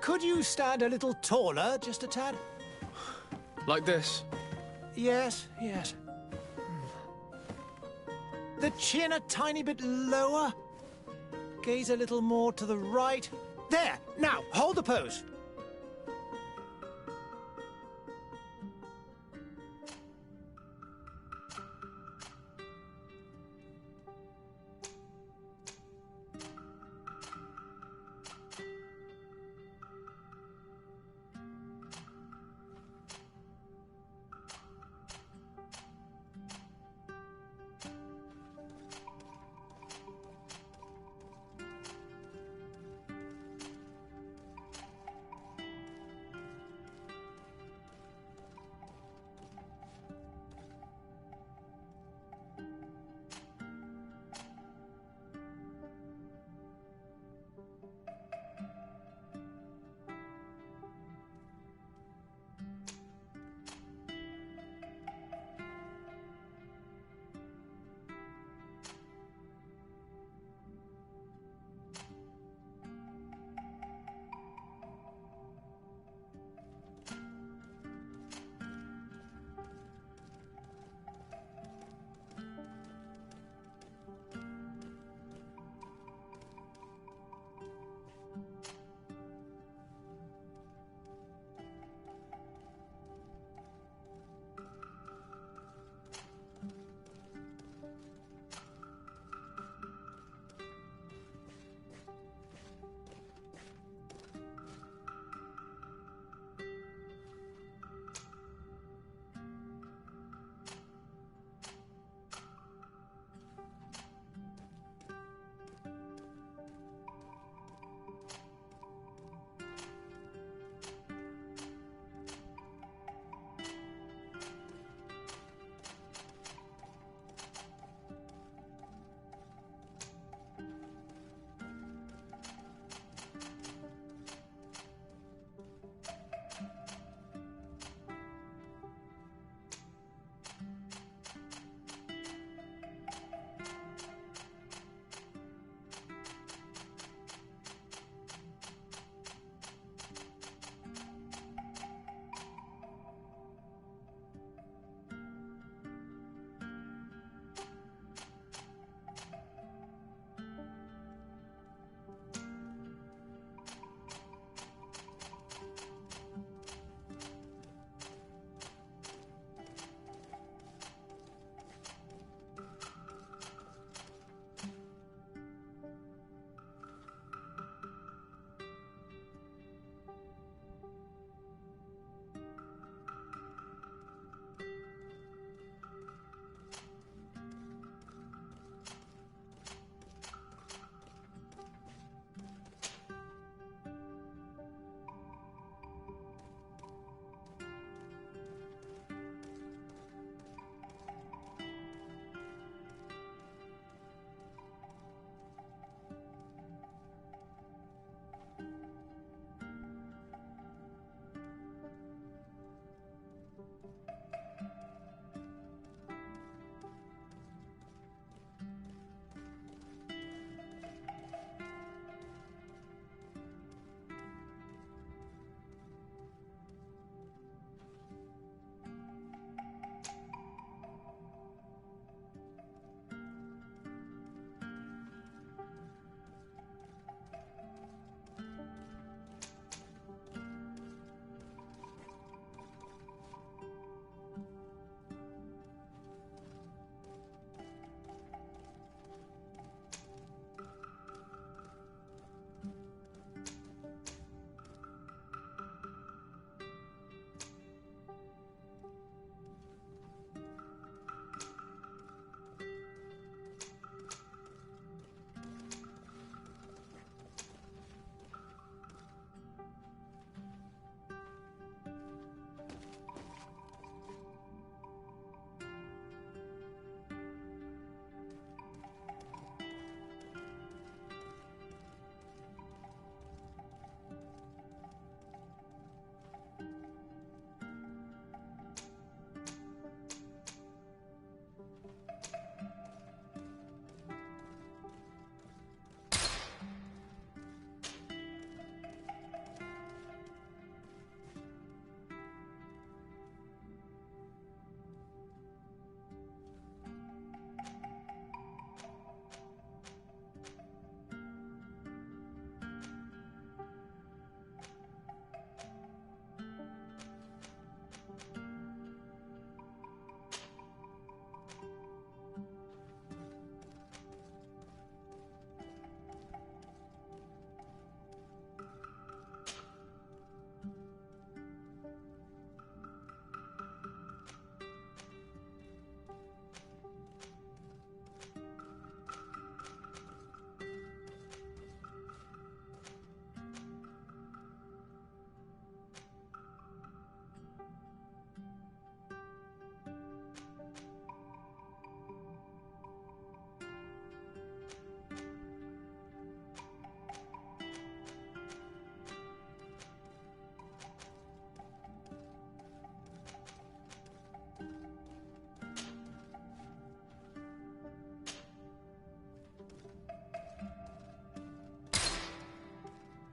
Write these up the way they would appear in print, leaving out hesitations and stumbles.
Could you stand a little taller, just a tad? Like this? Yes, yes. The chin a tiny bit lower. Gaze a little more to the right. There! Now, hold the pose.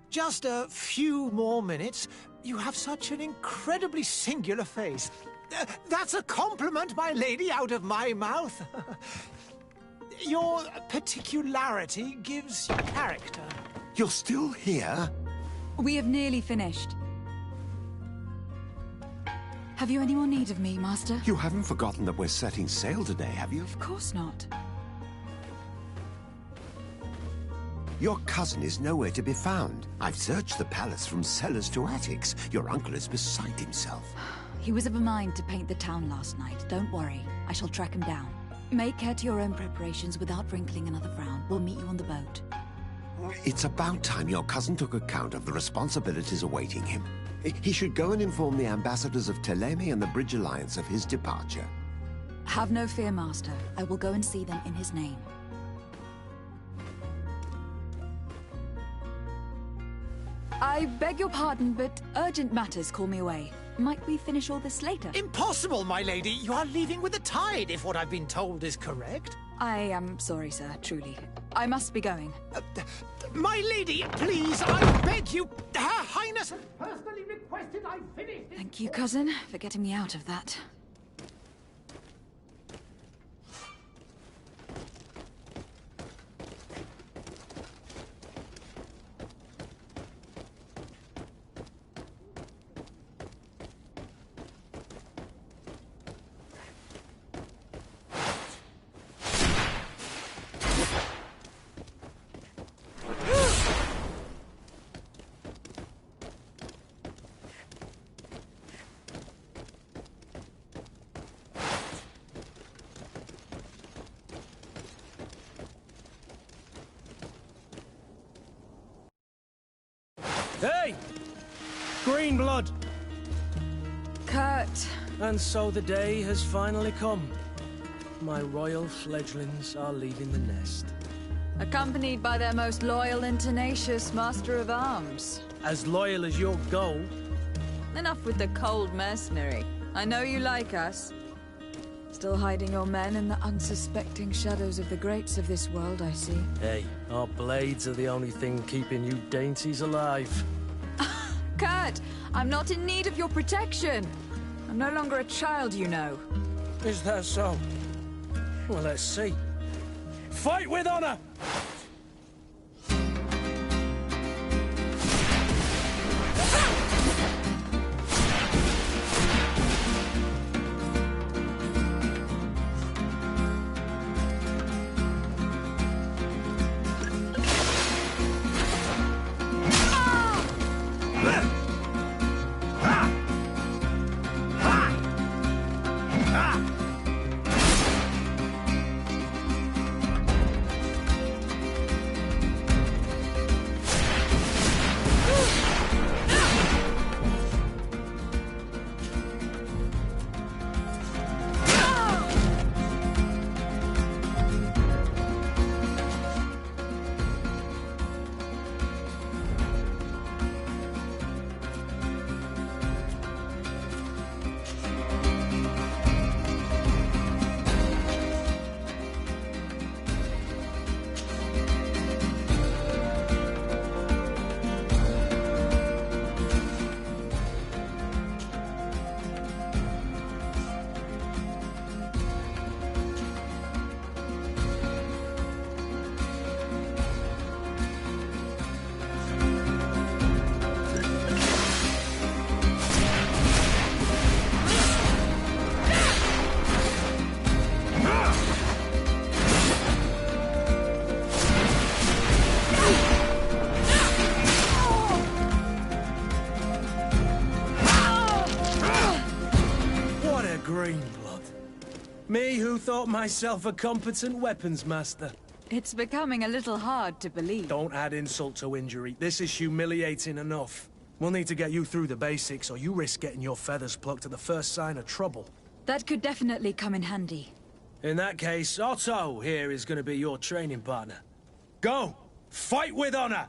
Just a few more minutes. You have such an incredibly singular face. That's a compliment, my lady, out of my mouth. Your particularity gives you character. You're still here? We have nearly finished. Have you any more need of me, Master? You haven't forgotten that we're setting sail today, have you? Of course not. Your cousin is nowhere to be found. I've searched the palace from cellars to attics. Your uncle is beside himself. He was of a mind to paint the town last night. Don't worry. I shall track him down. Make care to your own preparations without wrinkling another frown. We'll meet you on the boat. It's about time your cousin took account of the responsibilities awaiting him. He should go and inform the ambassadors of Teleme and the Bridge Alliance of his departure. Have no fear, Master. I will go and see them in his name. I beg your pardon, but urgent matters call me away. Might we finish all this later? Impossible, my lady. You are leaving with the tide, if what I've been told is correct. I am sorry, sir, truly. I must be going. My lady, please, I beg you. Her Highness has personally requested I finish this. Thank you, cousin, for getting me out of that. Hey! Green blood! Kurt. And so the day has finally come. My royal fledglings are leaving the nest. Accompanied by their most loyal and tenacious Master of Arms. As loyal as your gold. Enough with the cold mercenary. I know you like us. Still hiding your men in the unsuspecting shadows of the greats of this world, I see. Hey, our blades are the only thing keeping you dainties alive. Kurt, I'm not in need of your protection. I'm no longer a child, you know. Is that so? Well, let's see. Fight with honor! Me who thought myself a competent weapons master. It's becoming a little hard to believe. Don't add insult to injury. This is humiliating enough. We'll need to get you through the basics, or you risk getting your feathers plucked at the first sign of trouble. That could definitely come in handy. In that case, Otto here is going to be your training partner. Go! Fight with honor!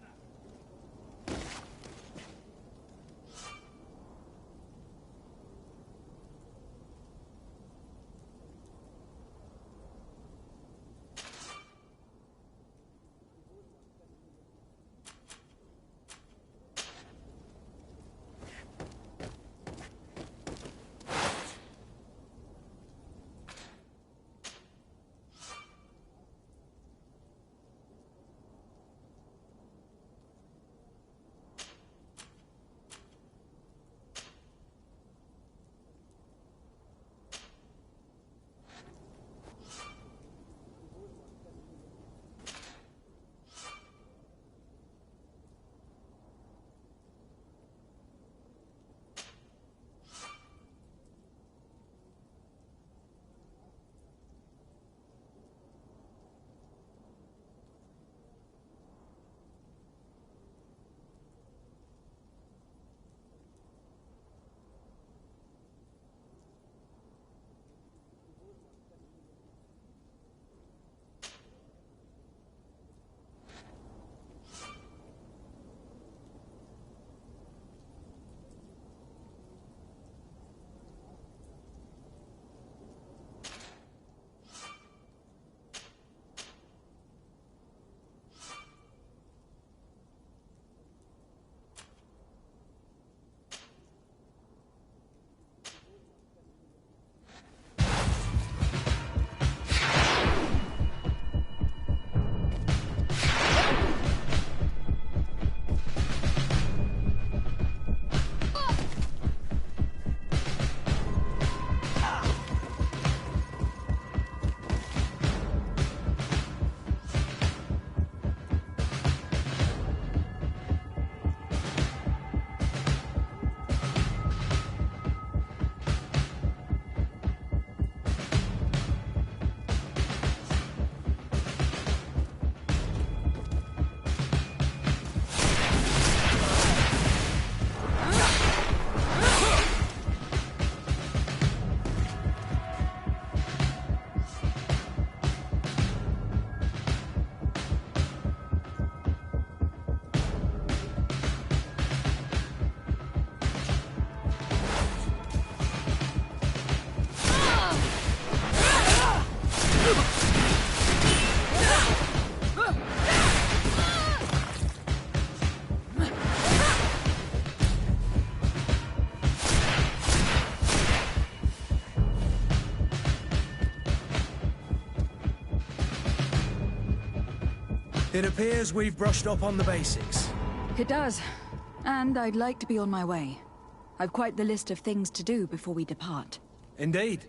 It appears we've brushed up on the basics. It does. And I'd like to be on my way. I've quite the list of things to do before we depart. Indeed.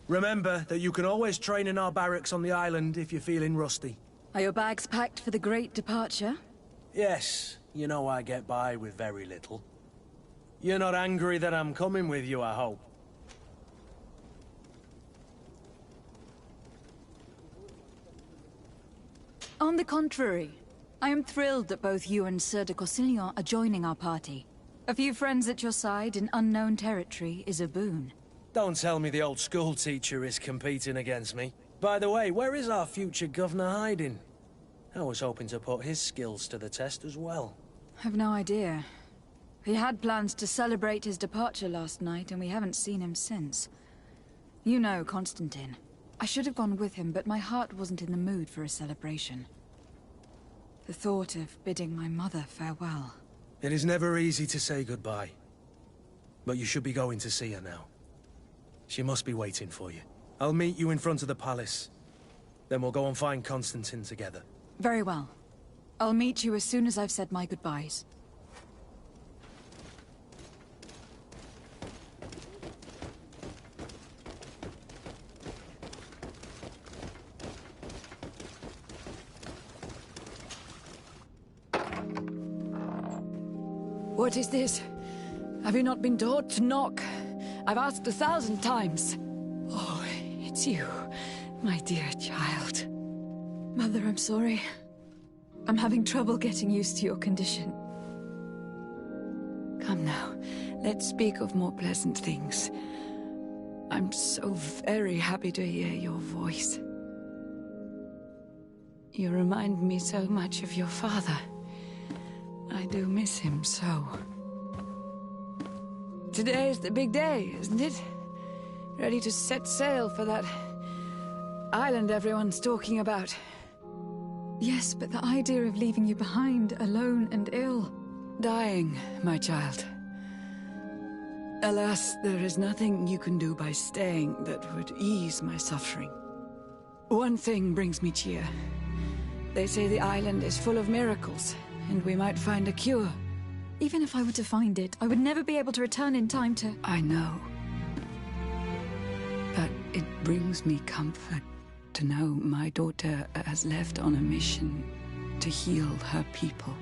Remember that you can always train in our barracks on the island if you're feeling rusty. Are your bags packed for the great departure? Yes, you know I get by with very little. You're not angry that I'm coming with you, I hope. On the contrary, I am thrilled that both you and Sir de Corsillon are joining our party. A few friends at your side in unknown territory is a boon. Don't tell me the old school teacher is competing against me. By the way, where is our future governor hiding? I was hoping to put his skills to the test as well. I've no idea. He had plans to celebrate his departure last night, and we haven't seen him since. You know Constantine. I should have gone with him, but my heart wasn't in the mood for a celebration. The thought of bidding my mother farewell. It is never easy to say goodbye. But you should be going to see her now. She must be waiting for you. I'll meet you in front of the palace. Then we'll go and find Constantine together. Very well. I'll meet you as soon as I've said my goodbyes. What is this? Have you not been taught to knock? I've asked 1,000 times. Oh, it's you, my dear child. Mother, I'm sorry. I'm having trouble getting used to your condition. Come now, let's speak of more pleasant things. I'm so very happy to hear your voice. You remind me so much of your father. I do miss him so. Today is the big day, isn't it? Ready to set sail for that island everyone's talking about. Yes, but the idea of leaving you behind, alone and ill... Dying, my child. Alas, there is nothing you can do by staying that would ease my suffering. One thing brings me cheer. They say the island is full of miracles, and we might find a cure. Even if I were to find it, I would never be able to return in time to... I know. But it brings me comfort to know my daughter has left on a mission to heal her people.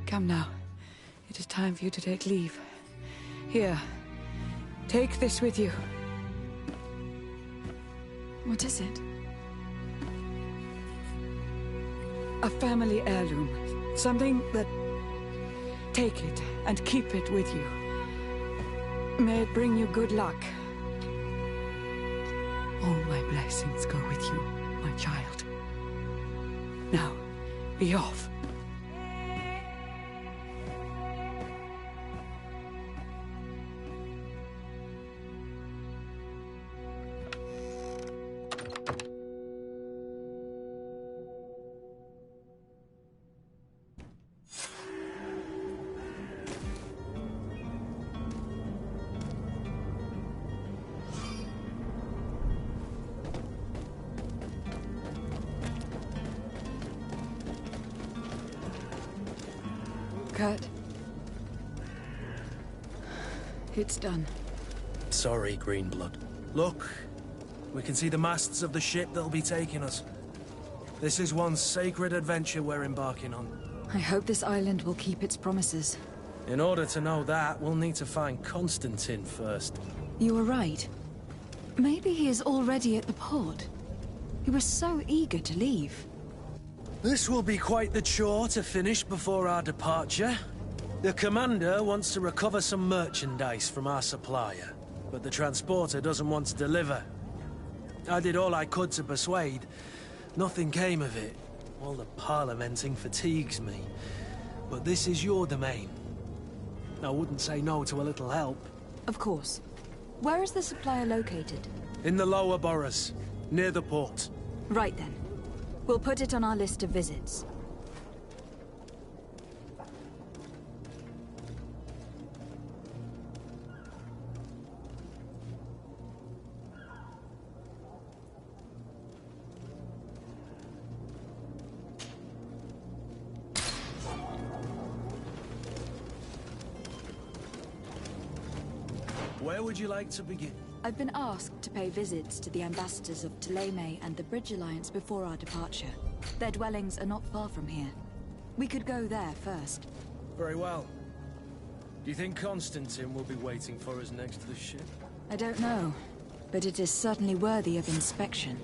Come now. It is time for you to take leave. Here, take this with you. What is it? A family heirloom. Something that... Take it and keep it with you. May it bring you good luck. All my blessings go with you, my child. Now, be off. Kurt. It's done. Sorry, Greenblood. Look, we can see the masts of the ship that'll be taking us. This is one sacred adventure we're embarking on. I hope this island will keep its promises. In order to know that, we'll need to find Constantine first. You were right. Maybe he is already at the port. He was so eager to leave. This will be quite the chore to finish before our departure. The commander wants to recover some merchandise from our supplier, but the transporter doesn't want to deliver. I did all I could to persuade. Nothing came of it. All the parliamenting fatigues me. But this is your domain. I wouldn't say no to a little help. Of course. Where is the supplier located? In the lower boroughs, near the port. Right then. We'll put it on our list of visits. Where would you like to begin? I've been asked to pay visits to the ambassadors of Thélème and the Bridge Alliance before our departure. Their dwellings are not far from here. We could go there first. Very well. Do you think Constantine will be waiting for us next to the ship? I don't know, but it is certainly worthy of inspection.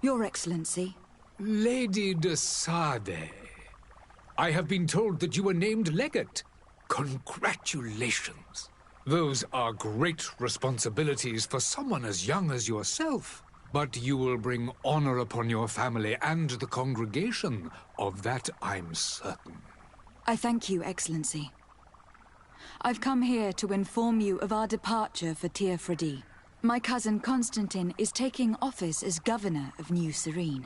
Your Excellency. Lady de Sade, I have been told that you were named legate. Congratulations. Those are great responsibilities for someone as young as yourself. But you will bring honor upon your family and the congregation. Of that I'm certain. I thank you, Excellency. I've come here to inform you of our departure for Tir Freddy. My cousin Constantine is taking office as governor of New Serene,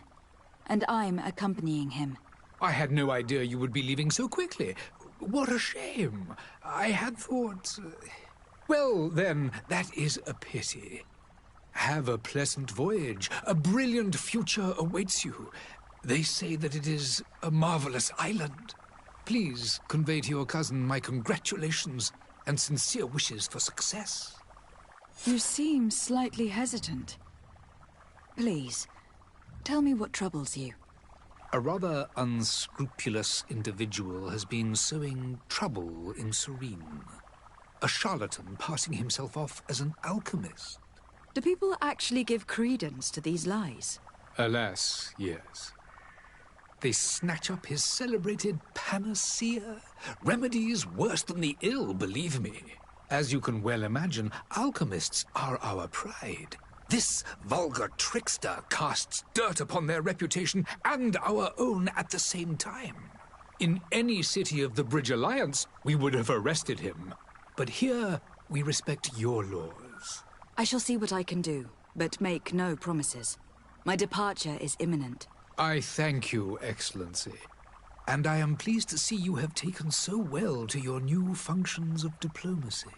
and I'm accompanying him. I had no idea you would be leaving so quickly. What a shame. I had thought... Well, then, that is a pity. Have a pleasant voyage. A brilliant future awaits you. They say that it is a marvelous island. Please convey to your cousin my congratulations and sincere wishes for success. You seem slightly hesitant. Please, tell me what troubles you. A rather unscrupulous individual has been sowing trouble in Serene. A charlatan passing himself off as an alchemist. Do people actually give credence to these lies? Alas, yes. They snatch up his celebrated panacea. Remedies worse than the ill, believe me. As you can well imagine, alchemists are our pride. This vulgar trickster casts dirt upon their reputation and our own at the same time. In any city of the Bridge Alliance, we would have arrested him. But here, we respect your laws. I shall see what I can do, but make no promises. My departure is imminent. I thank you, Excellency. And I am pleased to see you have taken so well to your new functions of diplomacy.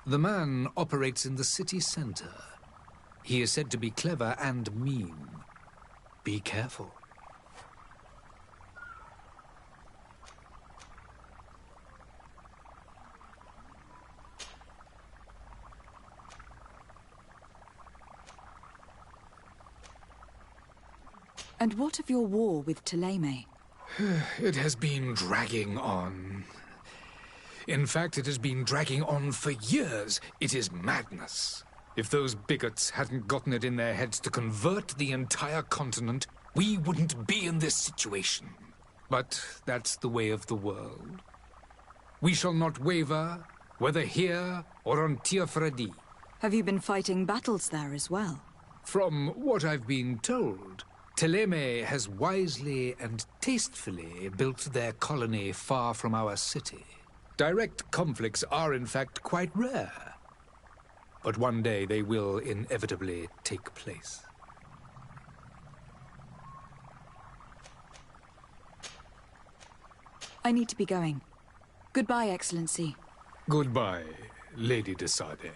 The man operates in the city center. He is said to be clever and mean. Be careful. And what of your war with Thélème? It has been dragging on. In fact, it has been dragging on for years. It is madness. If those bigots hadn't gotten it in their heads to convert the entire continent, we wouldn't be in this situation. But that's the way of the world. We shall not waver, whether here or on Tiafredi. Have you been fighting battles there as well? From what I've been told, Thélème has wisely and tastefully built their colony far from our city. Direct conflicts are in fact quite rare. But one day they will inevitably take place. I need to be going. Goodbye, Excellency. Goodbye, Lady de Sade.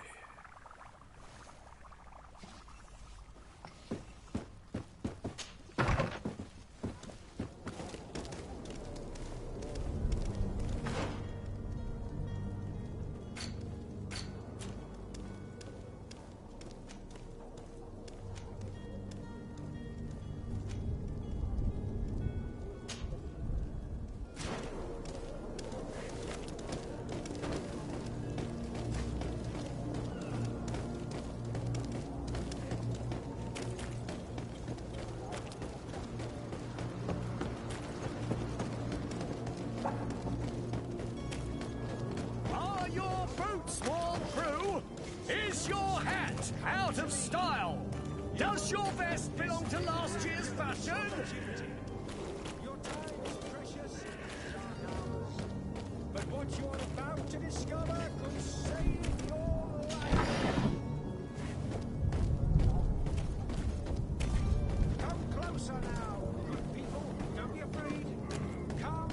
Out of style! Does your vest belong to last year's fashion? Your time is precious. But what you're about to discover could save your life. Come closer now, good people. Don't be afraid. Come,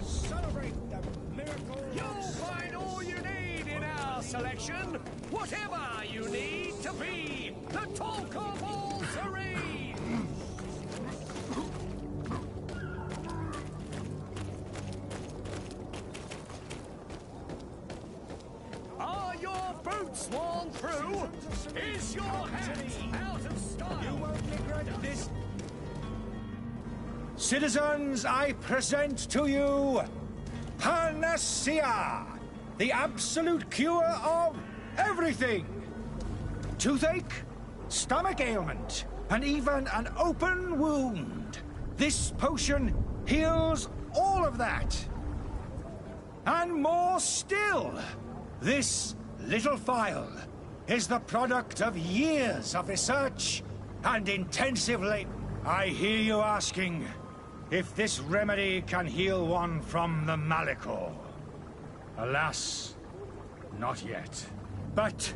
celebrate the miracle. You'll find all you need in our selection. Whatever you need to be the talk of all Serene! Are your boots worn through? Is your hat out of style? You won't regret this. Citizens, I present to you Panacea, the absolute cure of everything! Toothache, stomach ailment, and even an open wound. This potion heals all of that. And more still, this little phial is the product of years of research and intensive labor. I hear you asking if this remedy can heal one from the Malachor. Alas, not yet. But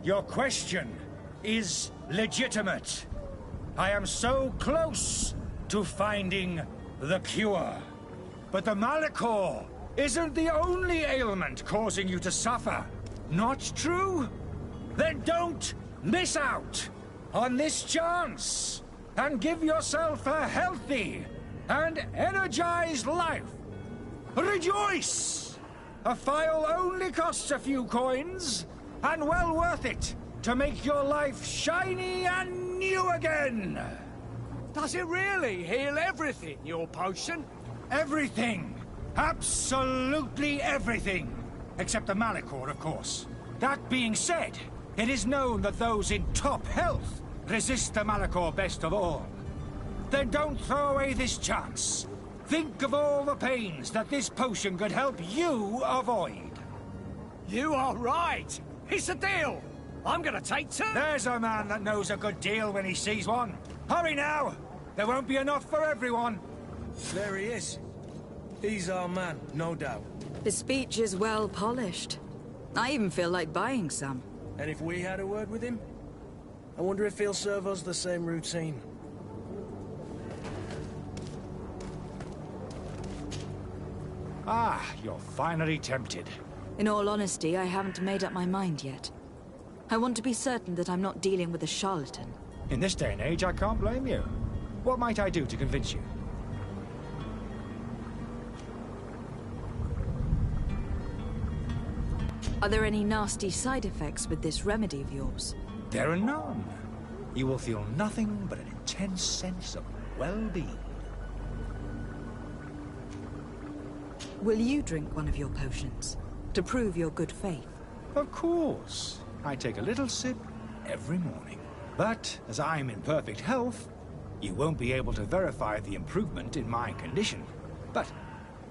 your question is legitimate. I am so close to finding the cure. But the Malachor isn't the only ailment causing you to suffer. Not true? Then don't miss out on this chance and give yourself a healthy and energized life. Rejoice! A file only costs a few coins, and well worth it to make your life shiny and new again. Does it really heal everything, your potion? Everything. Absolutely everything. Except the Malachor, of course. That being said, it is known that those in top health resist the Malachor best of all. Then don't throw away this chance. Think of all the pains that this potion could help you avoid. You are right. It's a deal. I'm gonna take two. There's a man that knows a good deal when he sees one. Hurry now. There won't be enough for everyone. There he is. He's our man, no doubt. His speech is well polished. I even feel like buying some. And if we had a word with him? I wonder if he'll serve us the same routine. Ah, you're finally tempted. In all honesty, I haven't made up my mind yet. I want to be certain that I'm not dealing with a charlatan. In this day and age, I can't blame you. What might I do to convince you? Are there any nasty side effects with this remedy of yours? There are none. You will feel nothing but an intense sense of well-being. Will you drink one of your potions, to prove your good faith? Of course. I take a little sip every morning. But, as I'm in perfect health, you won't be able to verify the improvement in my condition. But,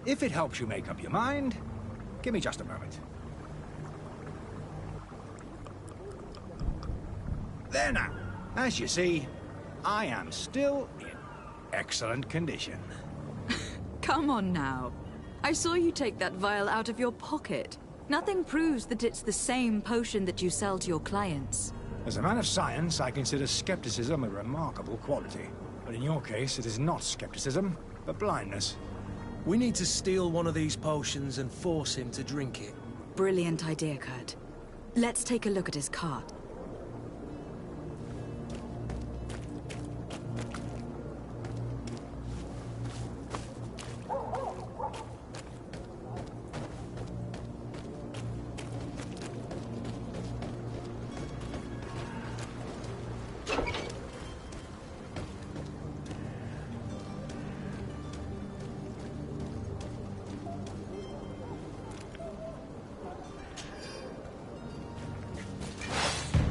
if it helps you make up your mind, give me just a moment. There now. As you see, I am still in excellent condition. Come on now. I saw you take that vial out of your pocket. Nothing proves that it's the same potion that you sell to your clients. As a man of science, I consider skepticism a remarkable quality. But in your case, it is not skepticism, but blindness. We need to steal one of these potions and force him to drink it. Brilliant idea, Kurt. Let's take a look at his cart.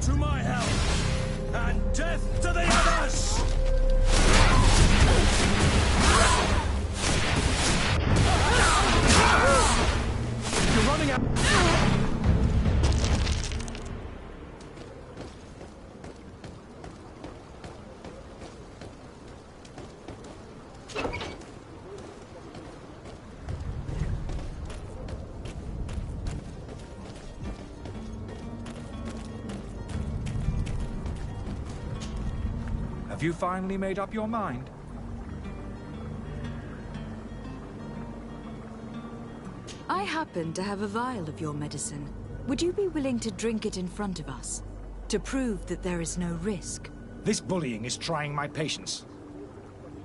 To my help! And death to the others! You're running out! Have you finally made up your mind? I happen to have a vial of your medicine. Would you be willing to drink it in front of us? To prove that there is no risk? This bullying is trying my patience.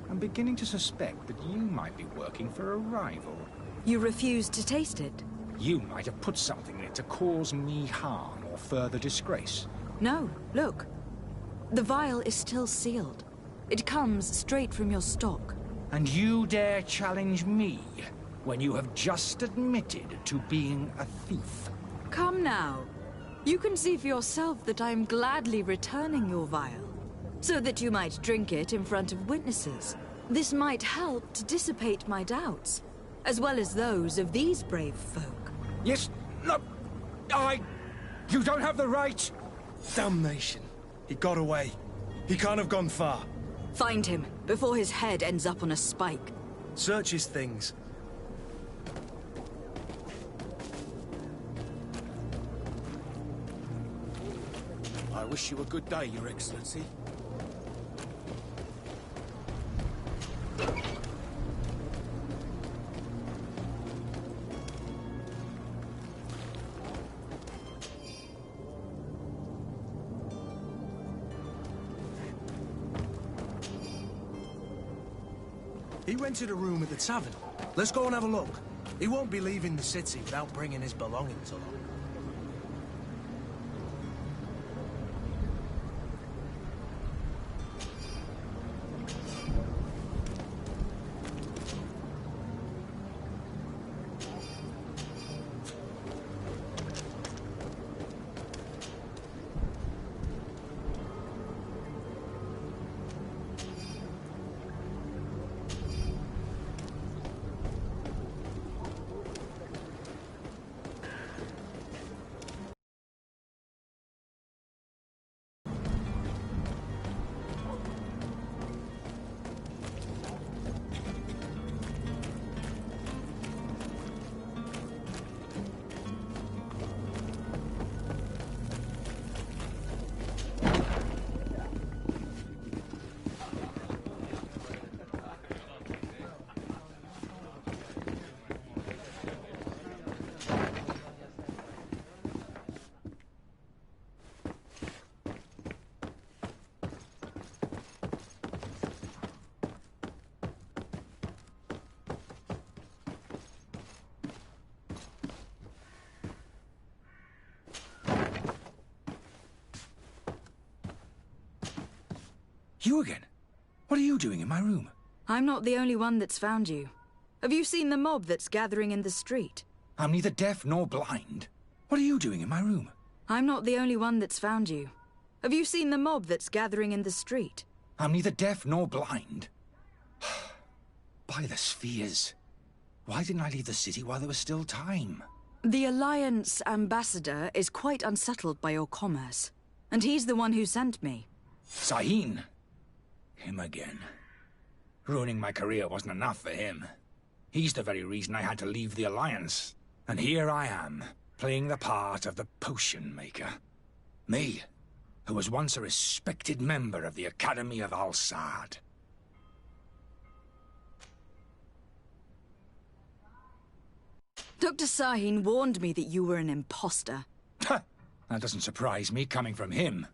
I'm beginning to suspect that you might be working for a rival. You refuse to taste it? You might have put something in it to cause me harm or further disgrace. No, look. The vial is still sealed. It comes straight from your stock. And you dare challenge me when you have just admitted to being a thief? Come now. You can see for yourself that I am gladly returning your vial, so that you might drink it in front of witnesses. This might help to dissipate my doubts, as well as those of these brave folk. Yes, no, you don't have the right. Damnation. He got away. He can't have gone far. Find him, before his head ends up on a spike. Search his things. I wish you a good day, Your Excellency. He rented a room at the tavern. Let's go and have a look. He won't be leaving the city without bringing his belongings along. You again? What are you doing in my room? I'm not the only one that's found you. Have you seen the mob that's gathering in the street? I'm neither deaf nor blind. What are you doing in my room? I'm not the only one that's found you. Have you seen the mob that's gathering in the street? I'm neither deaf nor blind. By the spheres. Why didn't I leave the city while there was still time? The Alliance ambassador is quite unsettled by your commerce, and he's the one who sent me. Sahin. Him again. Ruining my career wasn't enough for him. He's the very reason I had to leave the Alliance. And here I am, playing the part of the potion maker. Me, who was once a respected member of the Academy of Al-Saad. Dr. Sahin warned me that you were an imposter. That doesn't surprise me, coming from him.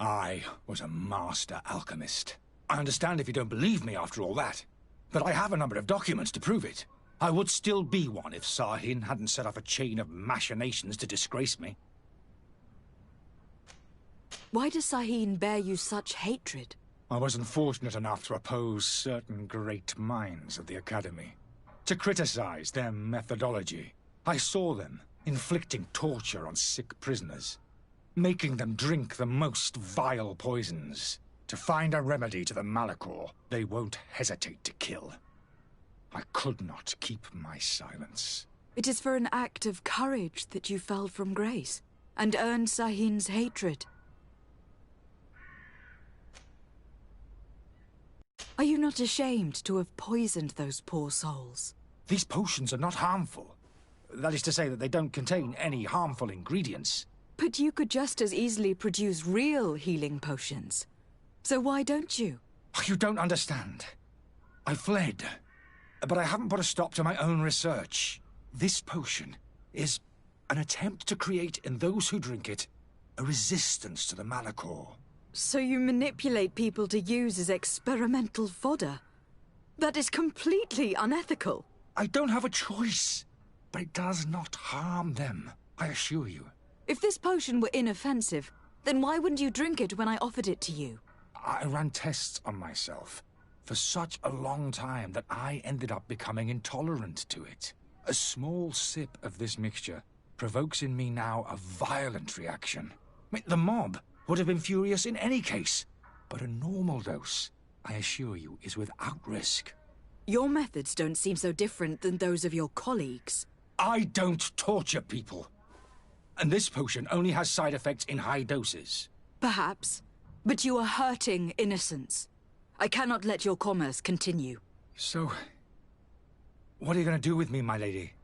I was a master alchemist. I understand if you don't believe me after all that, but I have a number of documents to prove it. I would still be one if Sahin hadn't set off a chain of machinations to disgrace me. Why does Sahin bear you such hatred? I wasn't fortunate enough to oppose certain great minds of the Academy, to criticize their methodology. I saw them inflicting torture on sick prisoners, making them drink the most vile poisons. To find a remedy to the Malachor, they won't hesitate to kill. I could not keep my silence. It is for an act of courage that you fell from grace, and earned Sahin's hatred. Are you not ashamed to have poisoned those poor souls? These potions are not harmful. That is to say that they don't contain any harmful ingredients. But you could just as easily produce real healing potions. So why don't you? You don't understand. I fled, but I haven't put a stop to my own research. This potion is an attempt to create in those who drink it a resistance to the Malachor. So you manipulate people to use as experimental fodder? That is completely unethical. I don't have a choice, but it does not harm them, I assure you. If this potion were inoffensive, then why wouldn't you drink it when I offered it to you? I ran tests on myself for such a long time that I ended up becoming intolerant to it. A small sip of this mixture provokes in me now a violent reaction. The mob would have been furious in any case, but a normal dose, I assure you, is without risk. Your methods don't seem so different than those of your colleagues. I don't torture people. And this potion only has side effects in high doses. Perhaps, but you are hurting innocents. I cannot let your commerce continue. So, what are you going to do with me, my lady?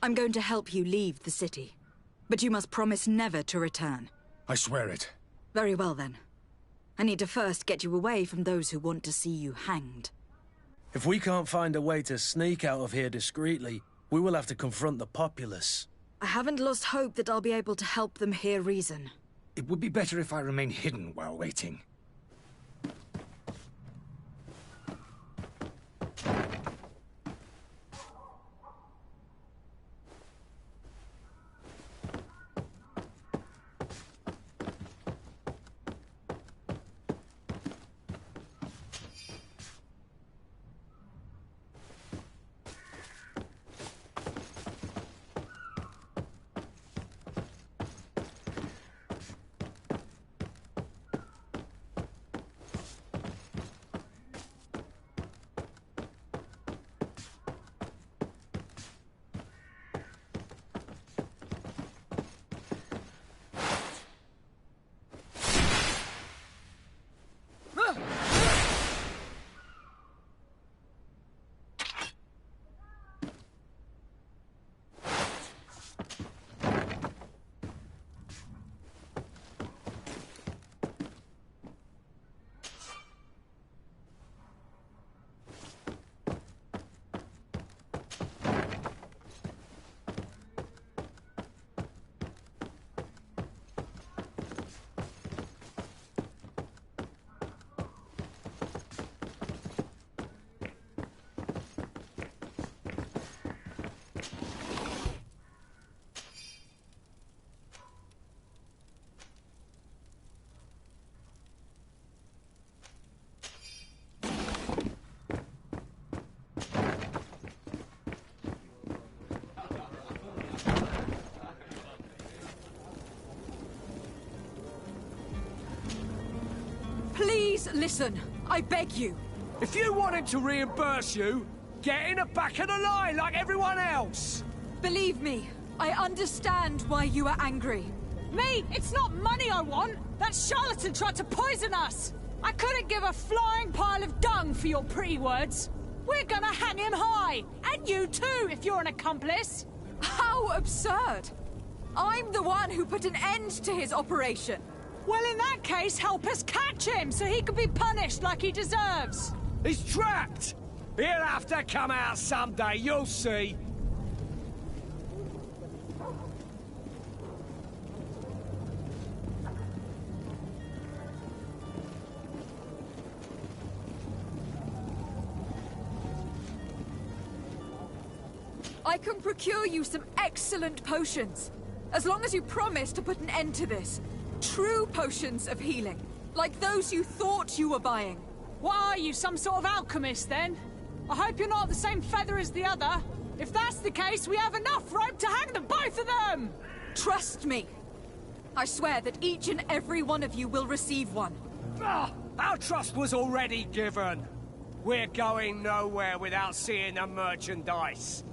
I'm going to help you leave the city. But you must promise never to return. I swear it. Very well, then. I need to first get you away from those who want to see you hanged. If we can't find a way to sneak out of here discreetly, we will have to confront the populace. I haven't lost hope that I'll be able to help them hear reason. It would be better if I remain hidden while waiting. Please listen, I beg you. If you want him to reimburse you, get in the back of the line like everyone else. Believe me, I understand why you are angry. Me? It's not money I want! That charlatan tried to poison us! I couldn't give a flying pile of dung for your pretty words. We're gonna hang him high! And you too, if you're an accomplice! How absurd! I'm the one who put an end to his operation. Well, in that case, help us catch him so he can be punished like he deserves. He's trapped! He'll have to come out someday, you'll see. I can procure you some excellent potions. As long as you promise to put an end to this. True potions of healing. Like those you thought you were buying. What are you, some sort of alchemist, then? I hope you're not the same feather as the other. If that's the case, we have enough rope to hang the both of them! Trust me. I swear that each and every one of you will receive one. Ah, our trust was already given. We're going nowhere without seeing the merchandise.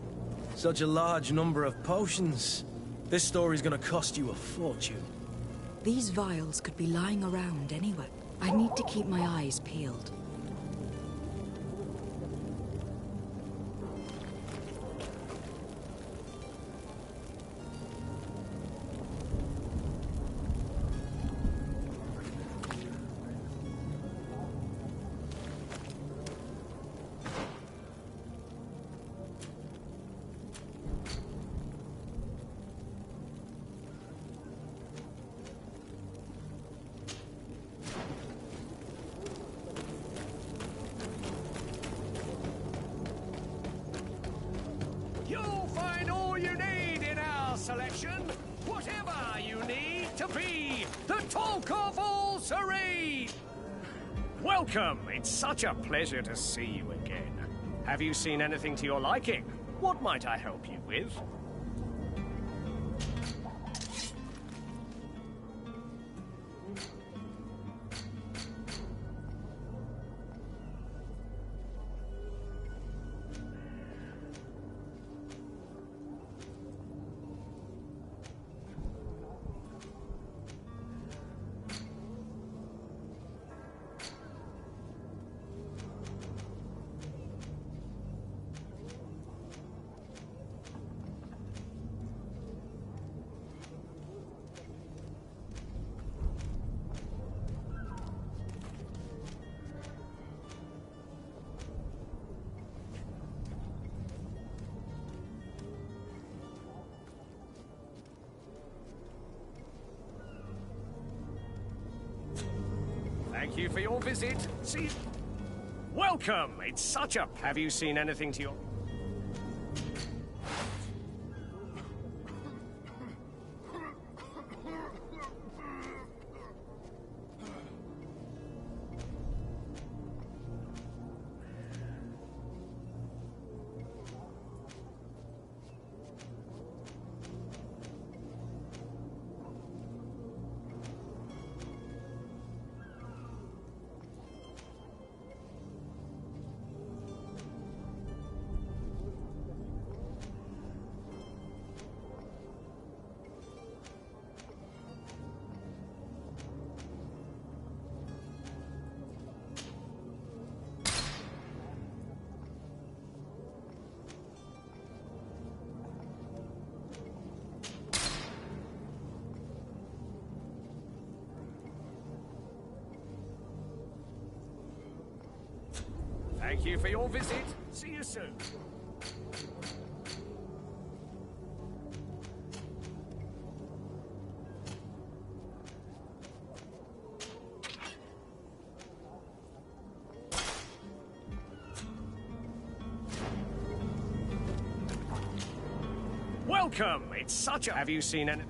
Such a large number of potions. This story's gonna cost you a fortune. These vials could be lying around anywhere. I need to keep my eyes peeled. You'll find all you need in our selection. Whatever you need to be the talk of all Serene. Welcome. It's such a pleasure to see you again. Have you seen anything to your liking? What might I help you with? Thank you for your visit. See... Welcome! It's such a... Have you seen anything to your... Thank you for your visit. See you soon. Welcome! It's such a... Have you seen any...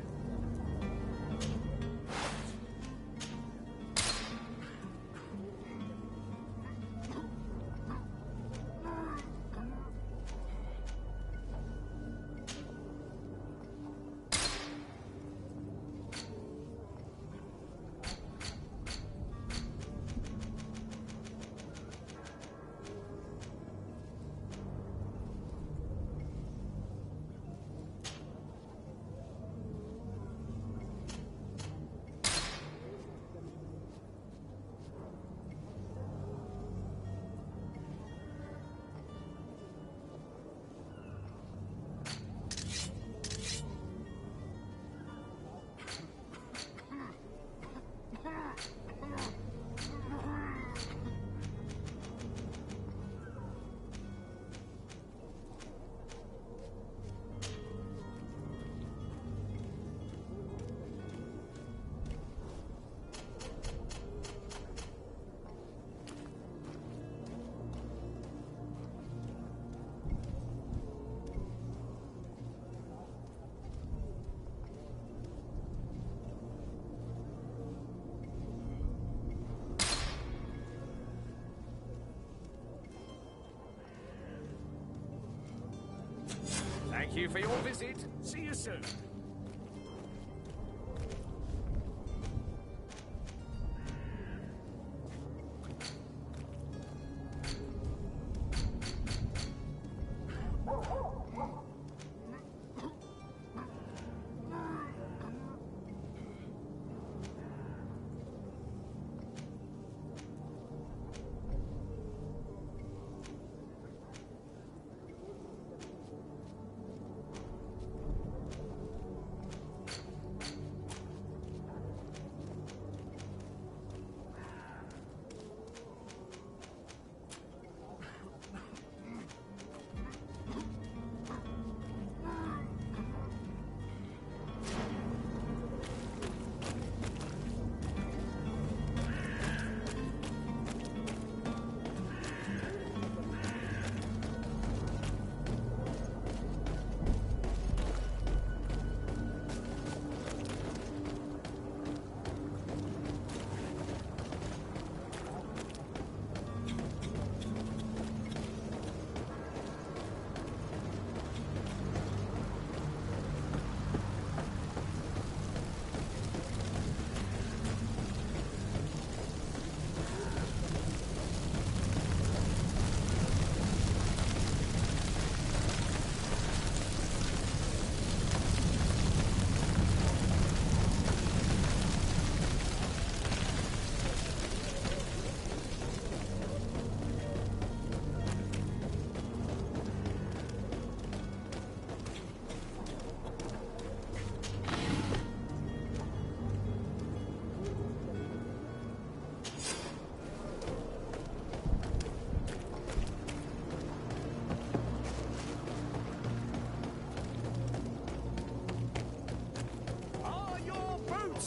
Thank you for your visit. See you soon.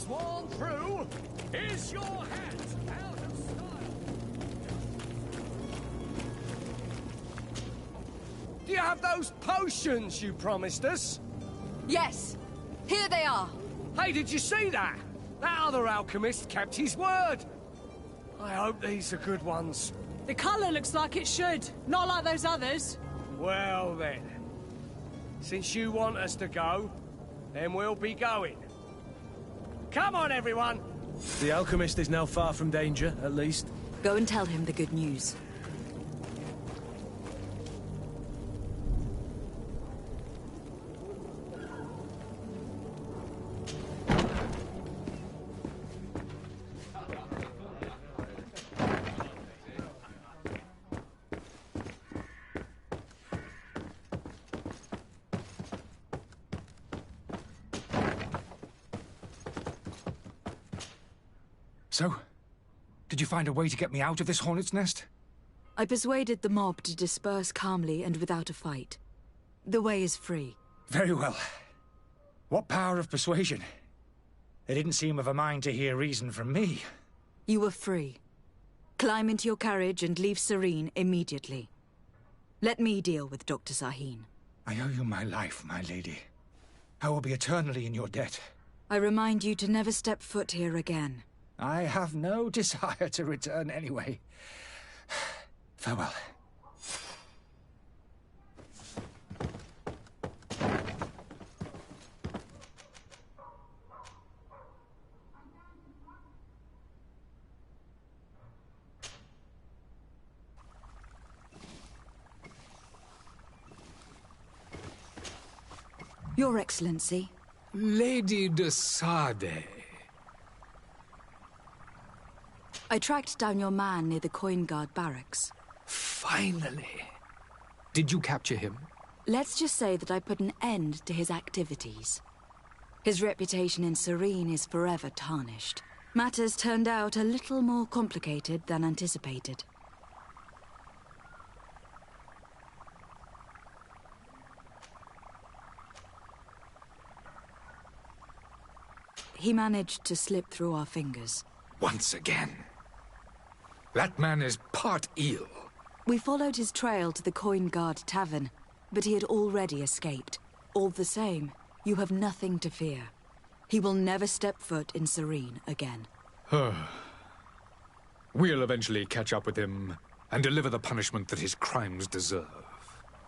Worn through? Is your hat out of Do you have those potions you promised us? Yes, here they are. Hey, did you see that? That other alchemist kept his word. I hope these are good ones. The colour looks like it should, not like those others. Well then, since you want us to go, then we'll be going. Come on, everyone! The alchemist is now far from danger, at least. Go and tell him the good news. So, did you find a way to get me out of this hornet's nest? I persuaded the mob to disperse calmly and without a fight. The way is free. Very well. What power of persuasion? They didn't seem of a mind to hear reason from me. You were free. Climb into your carriage and leave Serene immediately. Let me deal with Dr. Sahin. I owe you my life, my lady. I will be eternally in your debt. I remind you to never step foot here again. I have no desire to return anyway. Farewell. Your Excellency. Lady de Sade. I tracked down your man near the Coin Guard barracks. Finally. Did you capture him? Let's just say that I put an end to his activities. His reputation in Serene is forever tarnished. Matters turned out a little more complicated than anticipated. He managed to slip through our fingers. Once again. That man is part eel. We followed his trail to the Coin Guard Tavern, but he had already escaped. All the same, you have nothing to fear. He will never step foot in Serene again. We'll eventually catch up with him and deliver the punishment that his crimes deserve.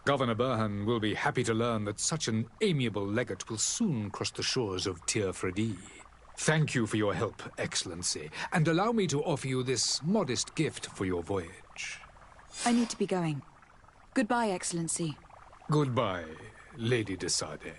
Governor Burhan will be happy to learn that such an amiable legate will soon cross the shores of Tir Fredi. Thank you for your help, Excellency, and allow me to offer you this modest gift for your voyage. I need to be going. Goodbye, Excellency. Goodbye, Lady de Sade.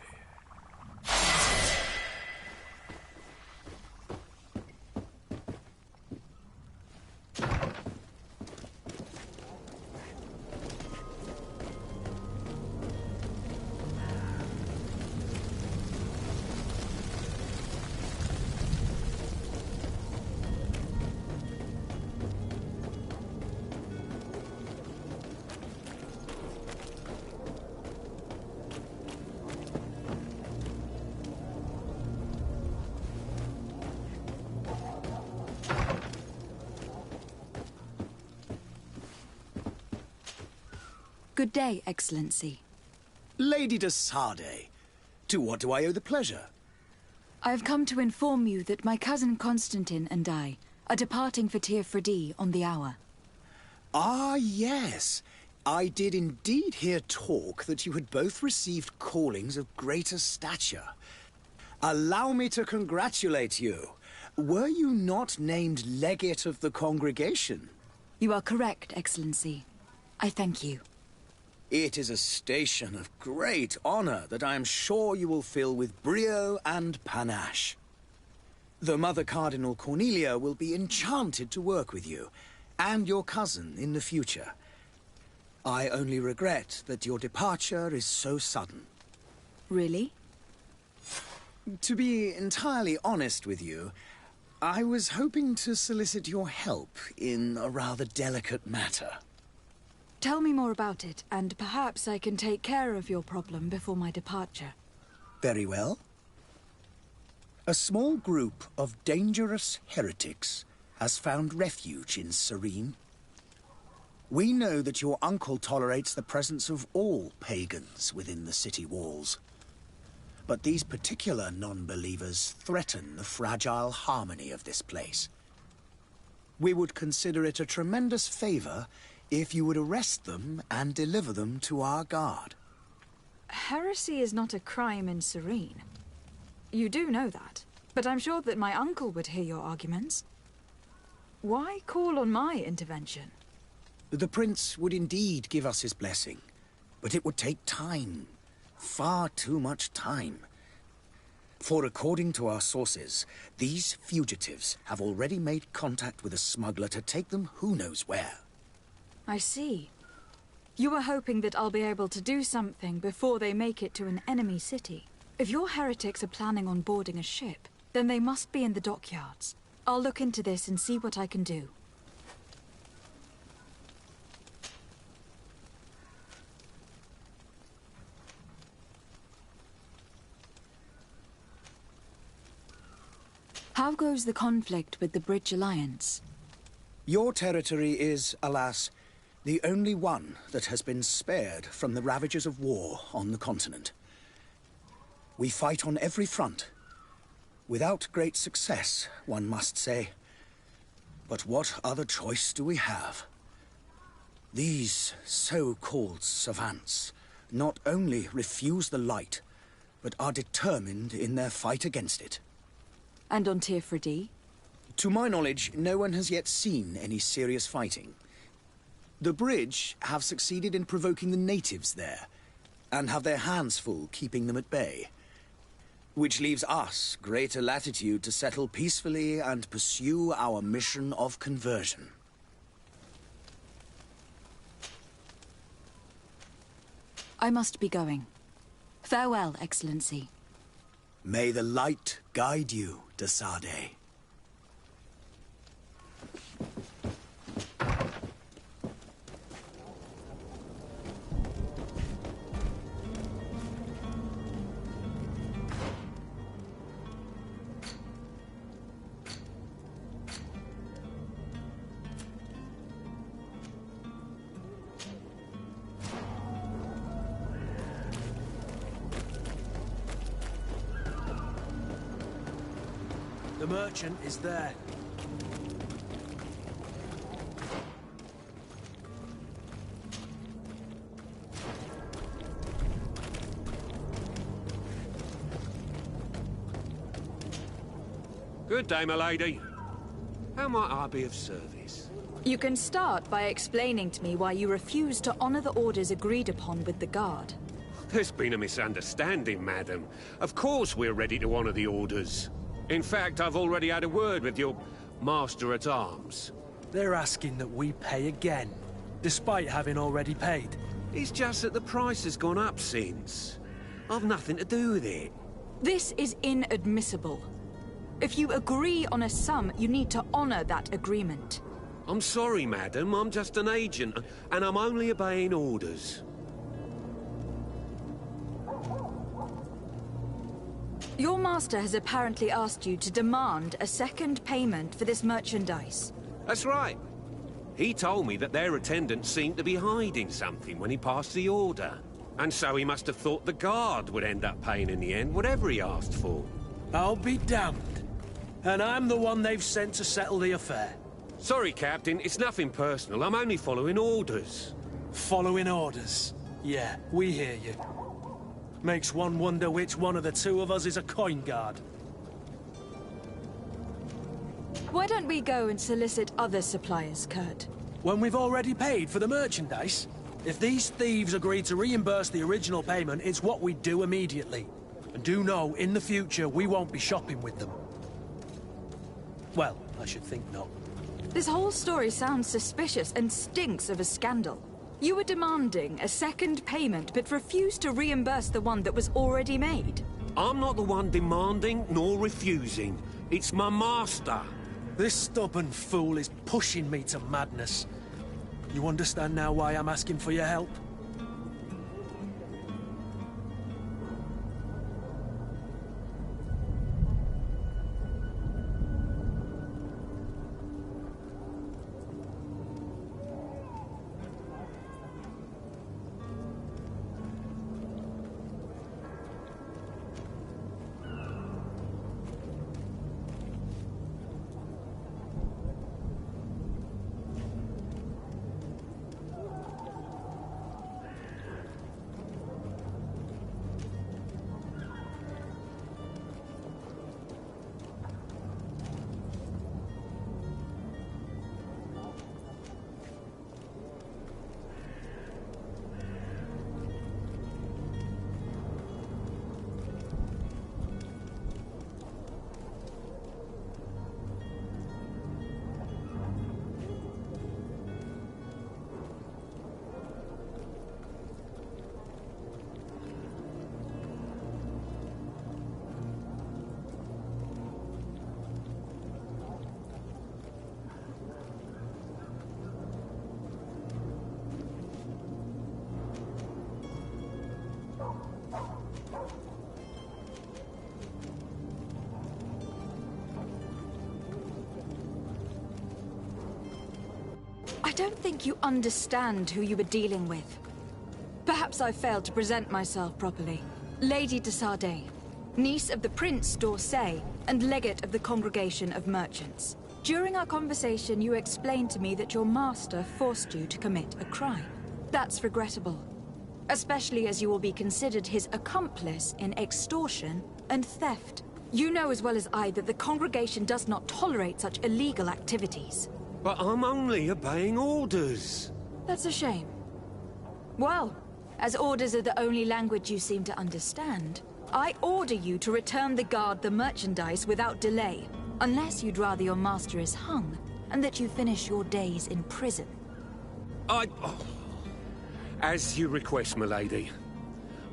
Good day, Excellency. Lady de Sade, to what do I owe the pleasure? I have come to inform you that my cousin Constantine and I are departing for Tir Fredi on the hour. Ah, yes. I did indeed hear talk that you had both received callings of greater stature. Allow me to congratulate you. Were you not named legate of the congregation? You are correct, Excellency. I thank you. It is a station of great honor that I am sure you will fill with brio and panache. The Mother Cardinal Cornelia will be enchanted to work with you, and your cousin in the future. I only regret that your departure is so sudden. Really? To be entirely honest with you, I was hoping to solicit your help in a rather delicate matter. Tell me more about it, and perhaps I can take care of your problem before my departure. Very well. A small group of dangerous heretics has found refuge in Serene. We know that your uncle tolerates the presence of all pagans within the city walls. But these particular non-believers threaten the fragile harmony of this place. We would consider it a tremendous favor if you would arrest them and deliver them to our guard. Heresy is not a crime in Serene. You do know that, but I'm sure that my uncle would hear your arguments. Why call on my intervention? The prince would indeed give us his blessing, but it would take time. Far too much time. For according to our sources, these fugitives have already made contact with a smuggler to take them who knows where. I see. You were hoping that I'll be able to do something before they make it to an enemy city. If your heretics are planning on boarding a ship, then they must be in the dockyards. I'll look into this and see what I can do. How goes the conflict with the Bridge Alliance? Your territory is, alas, the only one that has been spared from the ravages of war on the continent. We fight on every front. Without great success, one must say. But what other choice do we have? These so-called savants not only refuse the light, but are determined in their fight against it. And on Tirfredi? To my knowledge, no one has yet seen any serious fighting. The Bridge have succeeded in provoking the natives there, and have their hands full keeping them at bay. Which leaves us greater latitude to settle peacefully and pursue our mission of conversion. I must be going. Farewell, Excellency. May the light guide you, de Sade. The merchant is there. Good day, my lady. How might I be of service? You can start by explaining to me why you refuse to honor the orders agreed upon with the guard. There's been a misunderstanding, madam. Of course we're ready to honor the orders. In fact, I've already had a word with your master-at-arms. They're asking that we pay again, despite having already paid. It's just that the price has gone up since. I've nothing to do with it. This is inadmissible. If you agree on a sum, you need to honor that agreement. I'm sorry, madam. I'm just an agent, and I'm only obeying orders. Your master has apparently asked you to demand a second payment for this merchandise. That's right. He told me that their attendant seemed to be hiding something when he passed the order. And so he must have thought the guard would end up paying in the end, whatever he asked for. I'll be damned. And I'm the one they've sent to settle the affair. Sorry, Captain. It's nothing personal. I'm only following orders. Following orders? Yeah, we hear you. Makes one wonder which one of the two of us is a coin guard. Why don't we go and solicit other suppliers, Kurt? When we've already paid for the merchandise? If these thieves agree to reimburse the original payment, it's what we do immediately. And do know, in the future, we won't be shopping with them. Well, I should think not. This whole story sounds suspicious and stinks of a scandal. You were demanding a second payment, but refused to reimburse the one that was already made. I'm not the one demanding nor refusing. It's my master. This stubborn fool is pushing me to madness. You understand now why I'm asking for your help? don't think you understand who you were dealing with. Perhaps I failed to present myself properly. Lady de Sardet, niece of the Prince d'Orsay and legate of the Congregation of Merchants. During our conversation, you explained to me that your master forced you to commit a crime. That's regrettable, especially as you will be considered his accomplice in extortion and theft. You know as well as I that the Congregation does not tolerate such illegal activities. But I'm only obeying orders. That's a shame. Well, as orders are the only language you seem to understand, I order you to return the guard the merchandise without delay, unless you'd rather your master is hung, and that you finish your days in prison. As you request, milady.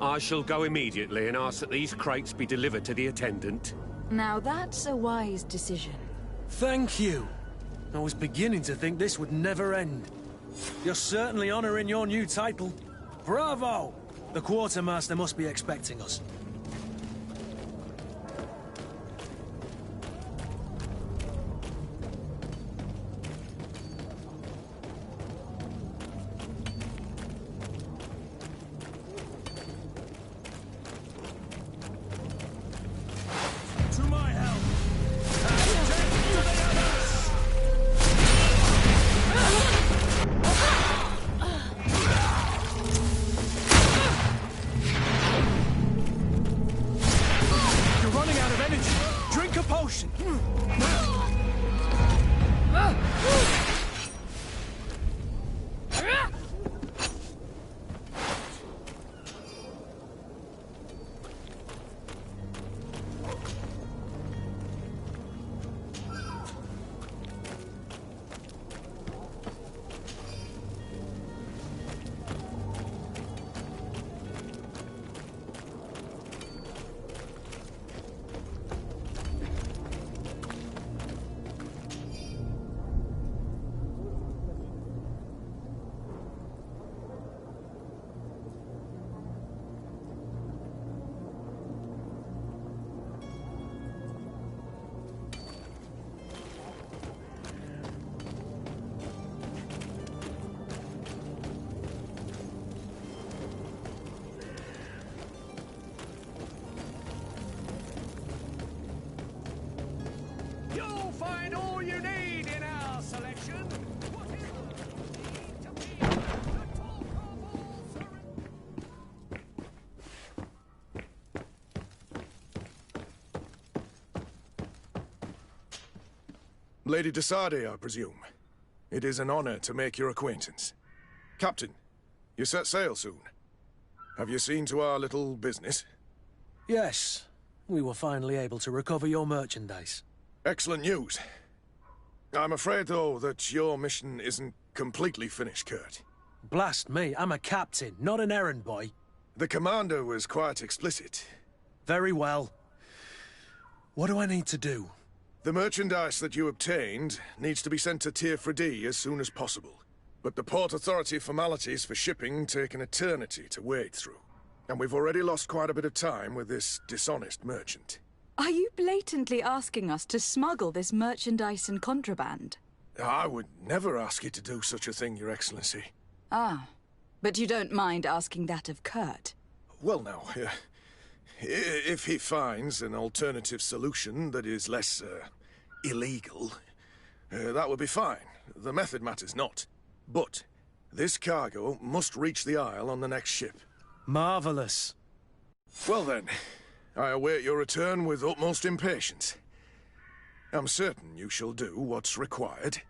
I shall go immediately and ask that these crates be delivered to the attendant. Now that's a wise decision. Thank you. I was beginning to think this would never end. You're certainly honoring your new title. Bravo! The quartermaster must be expecting us. To my help! And death to the others! You're running out of energy. Drink a potion. You'll find all you need in our selection. Whatever you need to be the talk of all Lady de Sardet, I presume. It is an honor to make your acquaintance. Captain, you set sail soon. Have you seen to our little business? Yes, we were finally able to recover your merchandise. Excellent news. I'm afraid, though, that your mission isn't completely finished, Kurt. Blast me, I'm a captain, not an errand boy. The commander was quite explicit. Very well. What do I need to do? The merchandise that you obtained needs to be sent to Tier D as soon as possible. But the Port Authority formalities for shipping take an eternity to wade through. And we've already lost quite a bit of time with this dishonest merchant. Are you blatantly asking us to smuggle this merchandise and contraband? I would never ask you to do such a thing, Your Excellency. Ah, but you don't mind asking that of Kurt? Well, now, if he finds an alternative solution that is less, illegal, that would be fine. The method matters not. But this cargo must reach the Isle on the next ship. Marvelous. Well then, I await your return with utmost impatience. I'm certain you shall do what's required.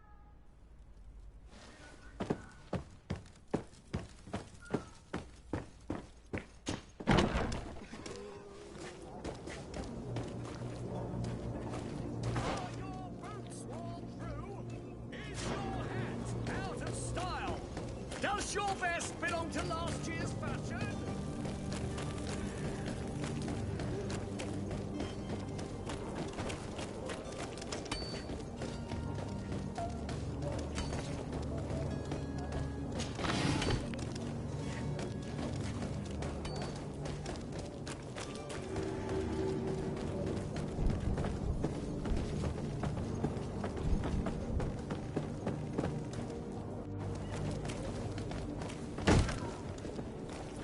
Does your vest belong to last year's fashion?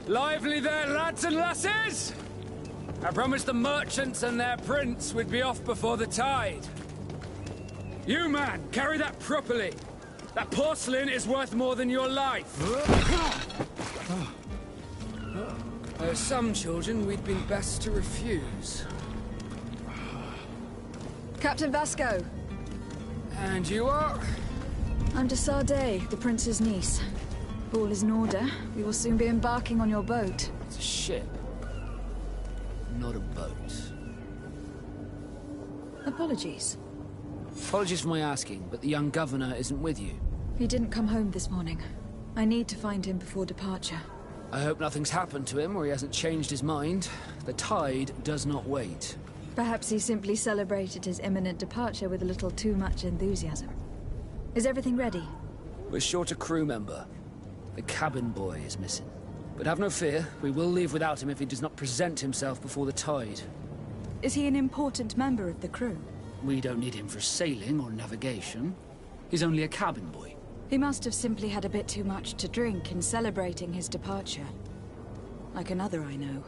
Lively there, lads and lasses! I promised the merchants and their prince we'd be off before the tide. You, man, carry that properly. That porcelain is worth more than your life. Some children we'd been best to refuse. Captain Vasco. And you are? I'm de Sardet, the prince's niece. If all is in order, we will soon be embarking on your boat. It's a ship. Not a boat. Apologies. Apologies for my asking, but the young governor isn't with you. He didn't come home this morning. I need to find him before departure. I hope nothing's happened to him or he hasn't changed his mind. The tide does not wait. Perhaps he simply celebrated his imminent departure with a little too much enthusiasm. Is everything ready? We're short a crew member. The cabin boy is missing. But have no fear, we will leave without him if he does not present himself before the tide. Is he an important member of the crew? We don't need him for sailing or navigation. He's only a cabin boy. He must have simply had a bit too much to drink in celebrating his departure. Like another I know.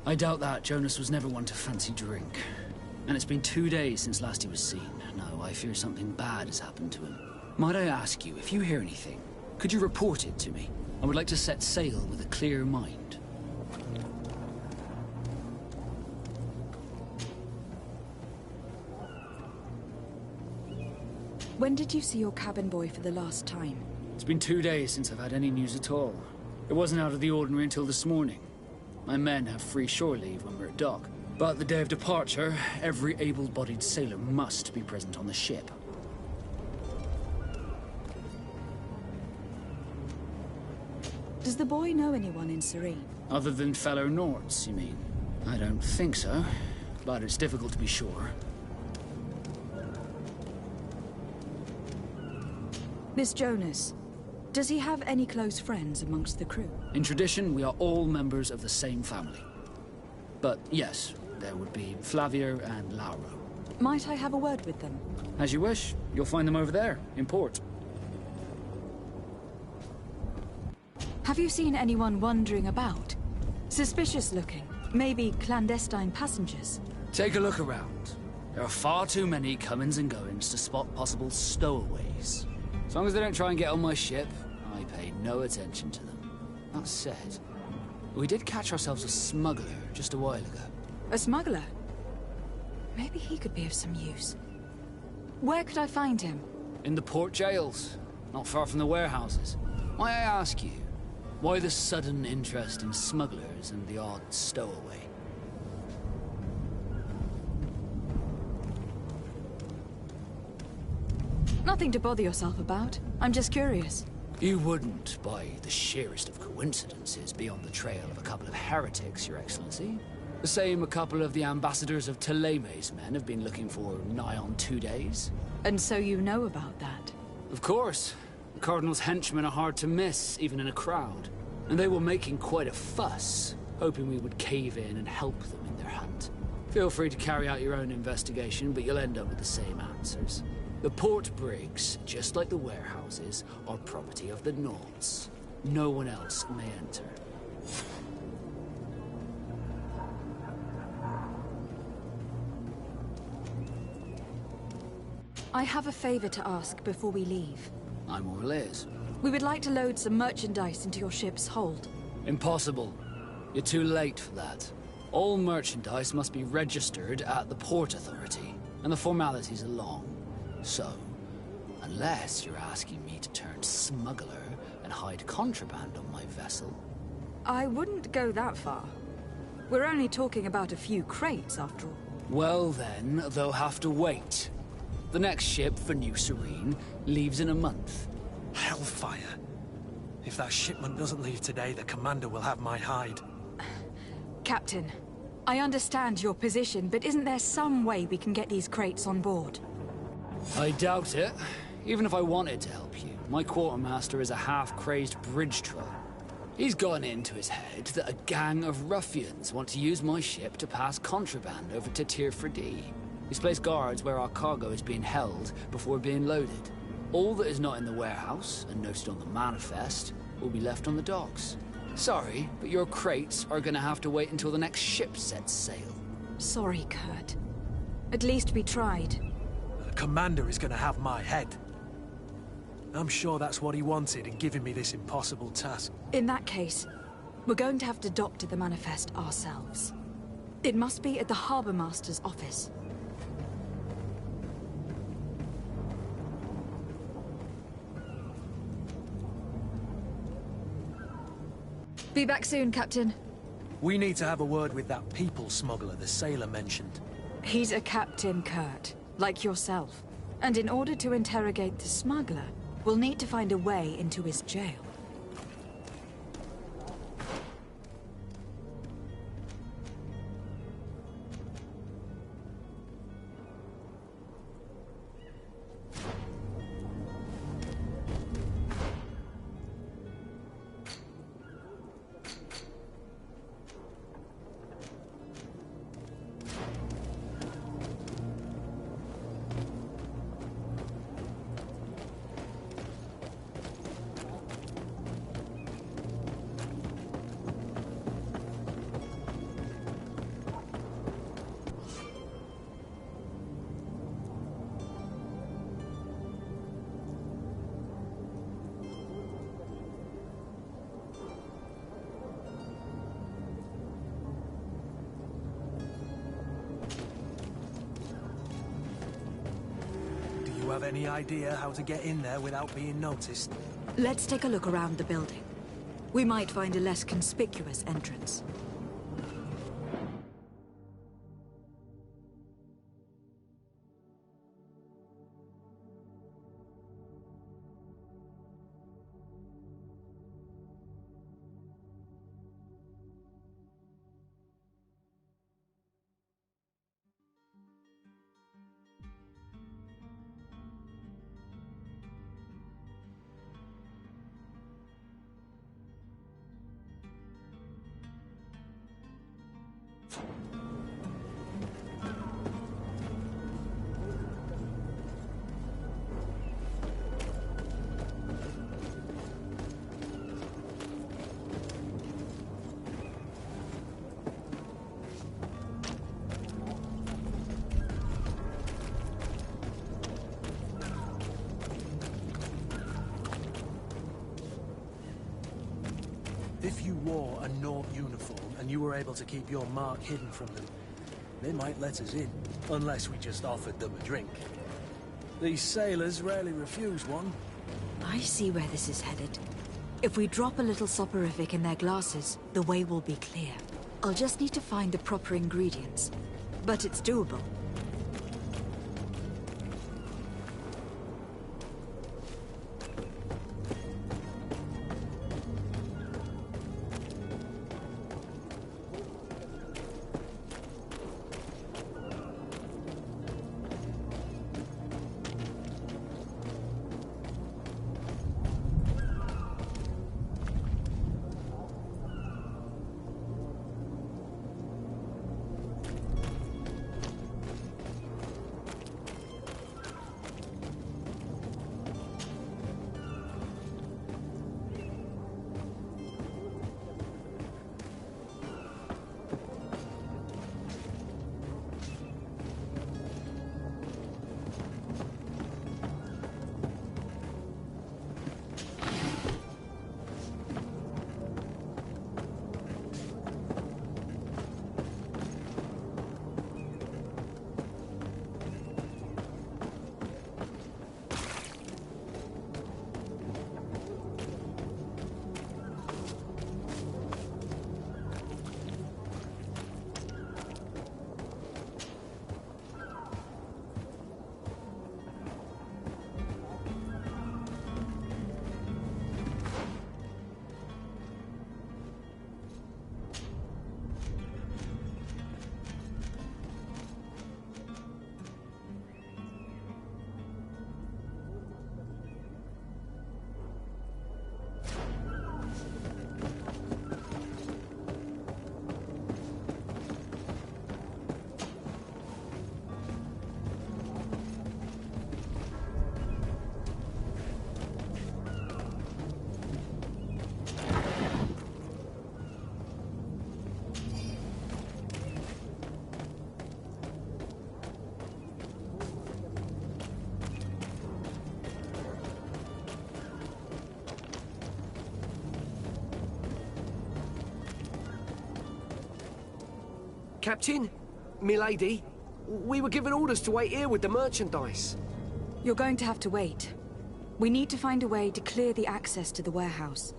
I doubt that. Jonas was never one to fancy drink. And it's been 2 days since last he was seen. No, I fear something bad has happened to him. Might I ask you, if you hear anything, could you report it to me? I would like to set sail with a clear mind. When did you see your cabin boy for the last time? It's been 2 days since I've had any news at all. It wasn't out of the ordinary until this morning. My men have free shore leave when we're at dock. But the day of departure, every able-bodied sailor must be present on the ship. Does the boy know anyone in Serene? Other than fellow Nords, you mean? I don't think so, but it's difficult to be sure. This Jonas, does he have any close friends amongst the crew? In tradition, we are all members of the same family. But yes, there would be Flavia and Lauro. Might I have a word with them? As you wish. You'll find them over there, in port. Have you seen anyone wandering about? Suspicious looking. Maybe clandestine passengers. Take a look around. There are far too many comings and goings to spot possible stowaways. As long as they don't try and get on my ship, I pay no attention to them. That said, we did catch ourselves a smuggler just a while ago. A smuggler? Maybe he could be of some use. Where could I find him? In the port jails, not far from the warehouses. May I ask you, why the sudden interest in smugglers and the odd stowaway? Nothing to bother yourself about. I'm just curious. You wouldn't, by the sheerest of coincidences, be on the trail of a couple of heretics, Your Excellency. The same a couple of the ambassadors of Teleme's men have been looking for nigh on 2 days. And so you know about that? Of course. The Cardinal's henchmen are hard to miss, even in a crowd. And they were making quite a fuss, hoping we would cave in and help them in their hunt. Feel free to carry out your own investigation, but you'll end up with the same answers. The port brigs, just like the warehouses, are property of the Nords. No one else may enter. I have a favor to ask before we leave. I'm all ears. We would like to load some merchandise into your ship's hold. Impossible. You're too late for that. All merchandise must be registered at the Port Authority, and the formalities are long. So, unless you're asking me to turn smuggler and hide contraband on my vessel... I wouldn't go that far. We're only talking about a few crates, after all. Well then, they'll have to wait. The next ship for New Serene leaves in a month. Hellfire. If that shipment doesn't leave today, the commander will have my hide. Captain, I understand your position, but isn't there some way we can get these crates on board? I doubt it. Even if I wanted to help you, my quartermaster is a half-crazed bridge troll. He's gotten into his head that a gang of ruffians want to use my ship to pass contraband over to Tirfredi. He's placed guards where our cargo is being held before being loaded. All that is not in the warehouse, and noted on the manifest, will be left on the docks. Sorry, but your crates are gonna have to wait until the next ship sets sail. Sorry, Kurt. At least we tried. The commander is gonna have my head. I'm sure that's what he wanted in giving me this impossible task. In that case, we're going to have to doctor the manifest ourselves. It must be at the Harbour Master's office. Be back soon, Captain. We need to have a word with that people smuggler the sailor mentioned. He's a captain, Kurt, like yourself. And in order to interrogate the smuggler, we'll need to find a way into his jail. Have any idea how to get in there without being noticed? Let's take a look around the building. We might find a less conspicuous entrance. If you wore a Nort uniform and you were able to keep your mark hidden from them, they might let us in, unless we just offered them a drink. These sailors rarely refuse one. I see where this is headed. If we drop a little soporific in their glasses, the way will be clear. I'll just need to find the proper ingredients. But it's doable. Captain, milady, we were given orders to wait here with the merchandise. You're going to have to wait. We need to find a way to clear the access to the warehouse.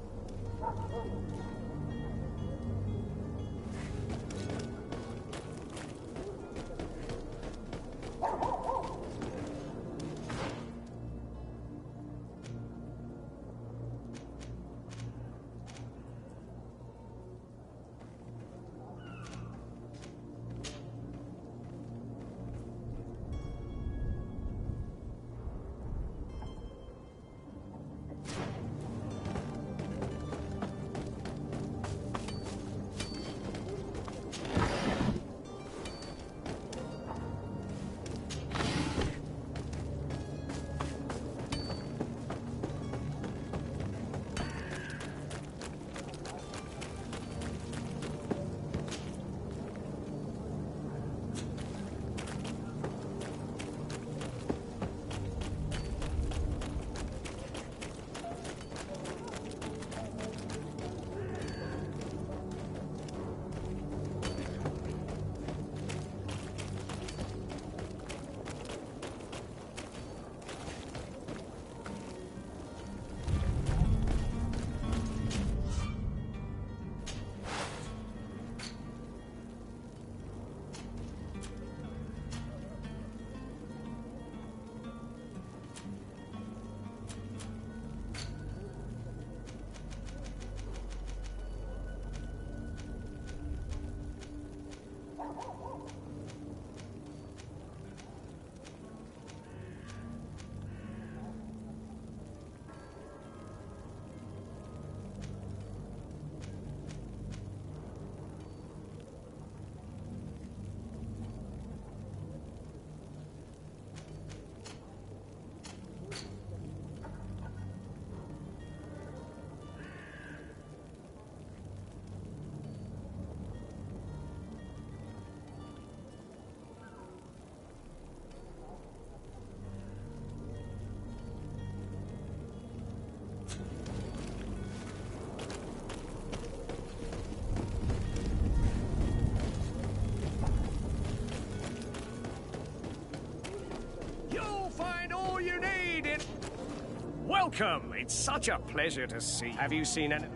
Welcome! It's such a pleasure to see. Have you seen any...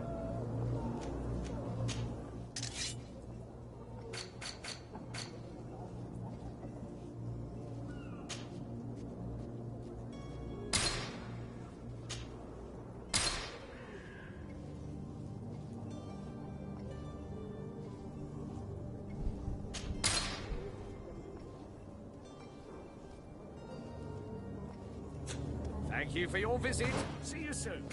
Thank you for your visit. See you soon.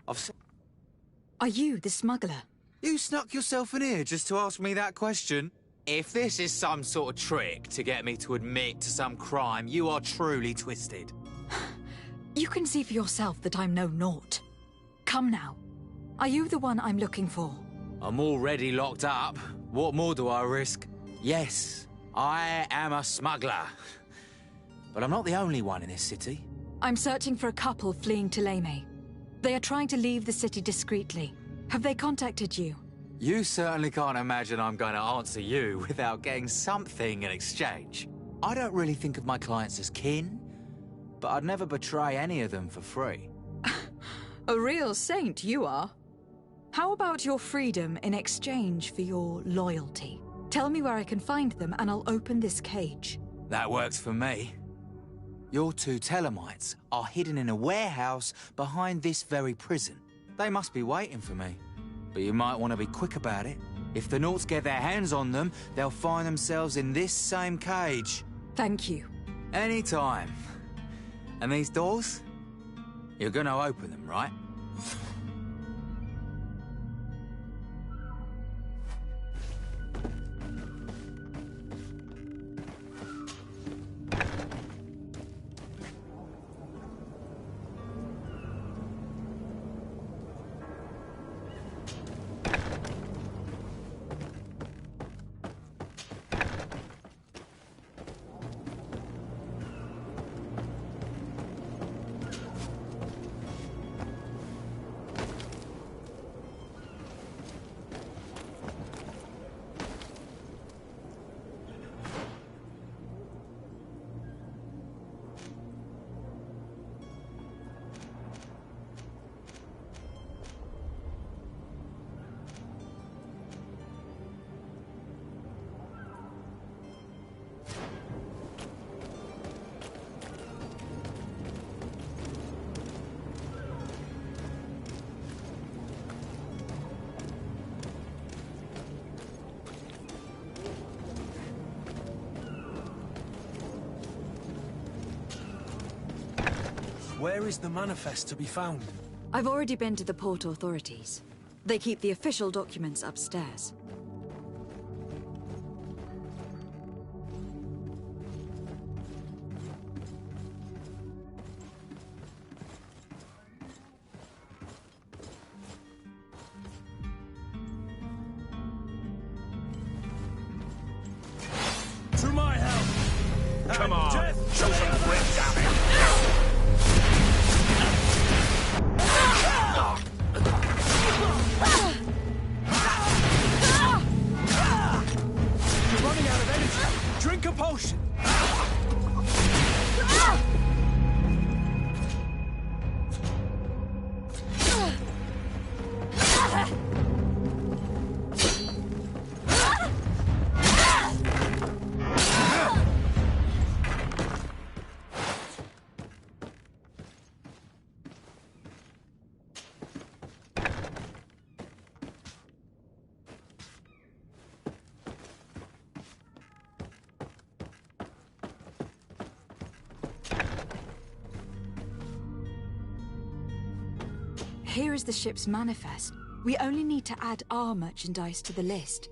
Are you the smuggler? You snuck yourself in here just to ask me that question? If this is some sort of trick to get me to admit to some crime, you are truly twisted. You can see for yourself that I'm no naught. Come now. Are you the one I'm looking for? I'm already locked up. What more do I risk? Yes, I am a smuggler. But I'm not the only one in this city. I'm searching for a couple fleeing Thélème. They are trying to leave the city discreetly. Have they contacted you? You certainly can't imagine I'm going to answer you without getting something in exchange. I don't really think of my clients as kin, but I'd never betray any of them for free. A real saint you are. How about your freedom in exchange for your loyalty? Tell me where I can find them and I'll open this cage. That works for me. Your two Thelemites are hidden in a warehouse behind this very prison. They must be waiting for me. But you might want to be quick about it. If the Nauts get their hands on them, they'll find themselves in this same cage. Thank you. Anytime. And these doors? You're gonna open them, right? Where is the manifest to be found? I've already been to the port authorities. They keep the official documents upstairs. To my help! Come on, Death show some grit, damn it! You're running out of energy. Drink a potion. Here is the ship's manifest. We only need to add our merchandise to the list.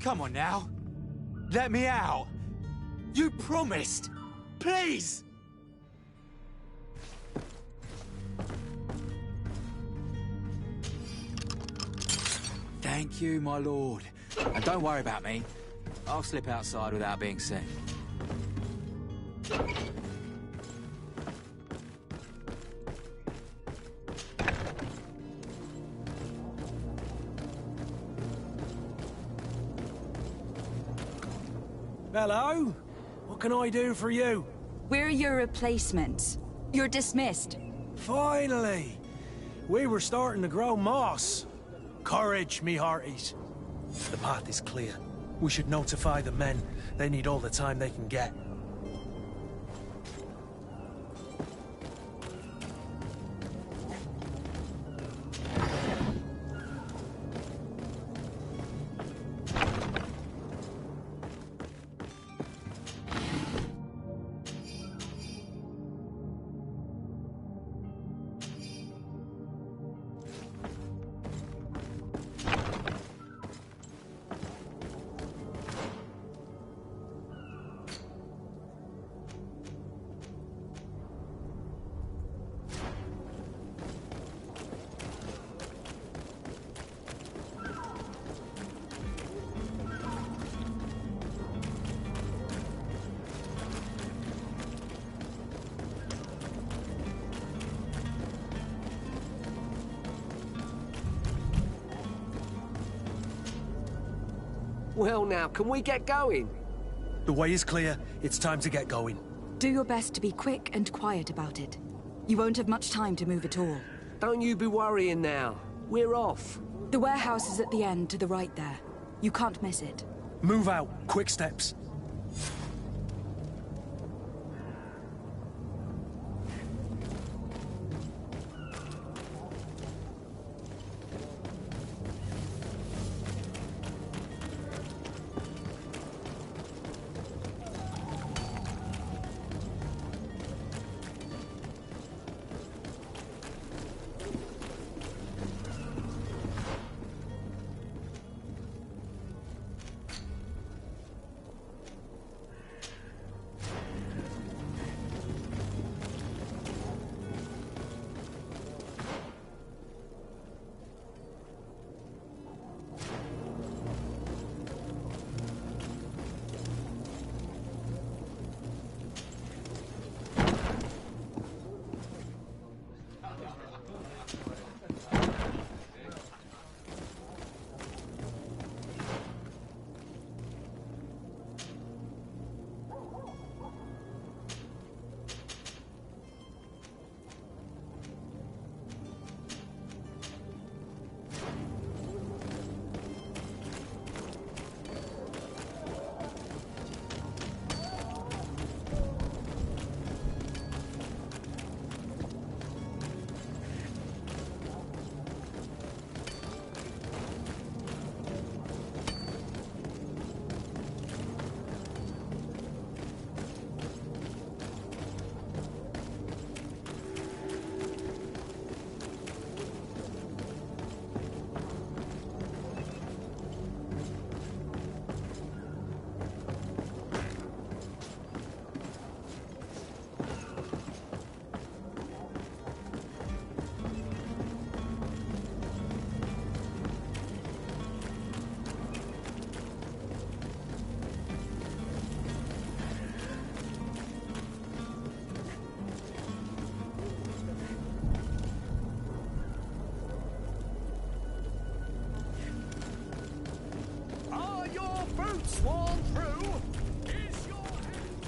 Come on now. Let me out. You promised. Please! Thank you, my lord. And don't worry about me. I'll slip outside without being seen. Hello? What can I do for you? We're your replacements. You're dismissed. Finally! We were starting to grow moss. Courage, me hearties. The path is clear. We should notify the men. They need all the time they can get. Well now, can we get going? The way is clear. It's time to get going. Do your best to be quick and quiet about it. You won't have much time to move at all. Don't you be worrying now. We're off. The warehouse is at the end to the right there. You can't miss it. Move out. Quick steps. Sworn through is your hand.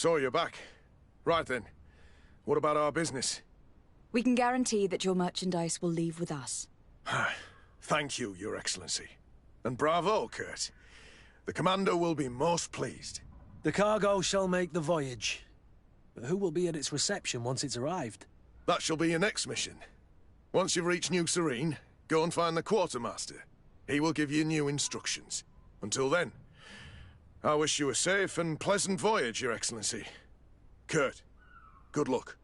So you're back. Right then. What about our business? We can guarantee that your merchandise will leave with us. Thank you, Your Excellency. And bravo, Kurt. The Commander will be most pleased. The cargo shall make the voyage. But who will be at its reception once it's arrived? That shall be your next mission. Once you've reached New Serene, go and find the Quartermaster. He will give you new instructions. Until then, I wish you a safe and pleasant voyage, Your Excellency. Kurt, good luck.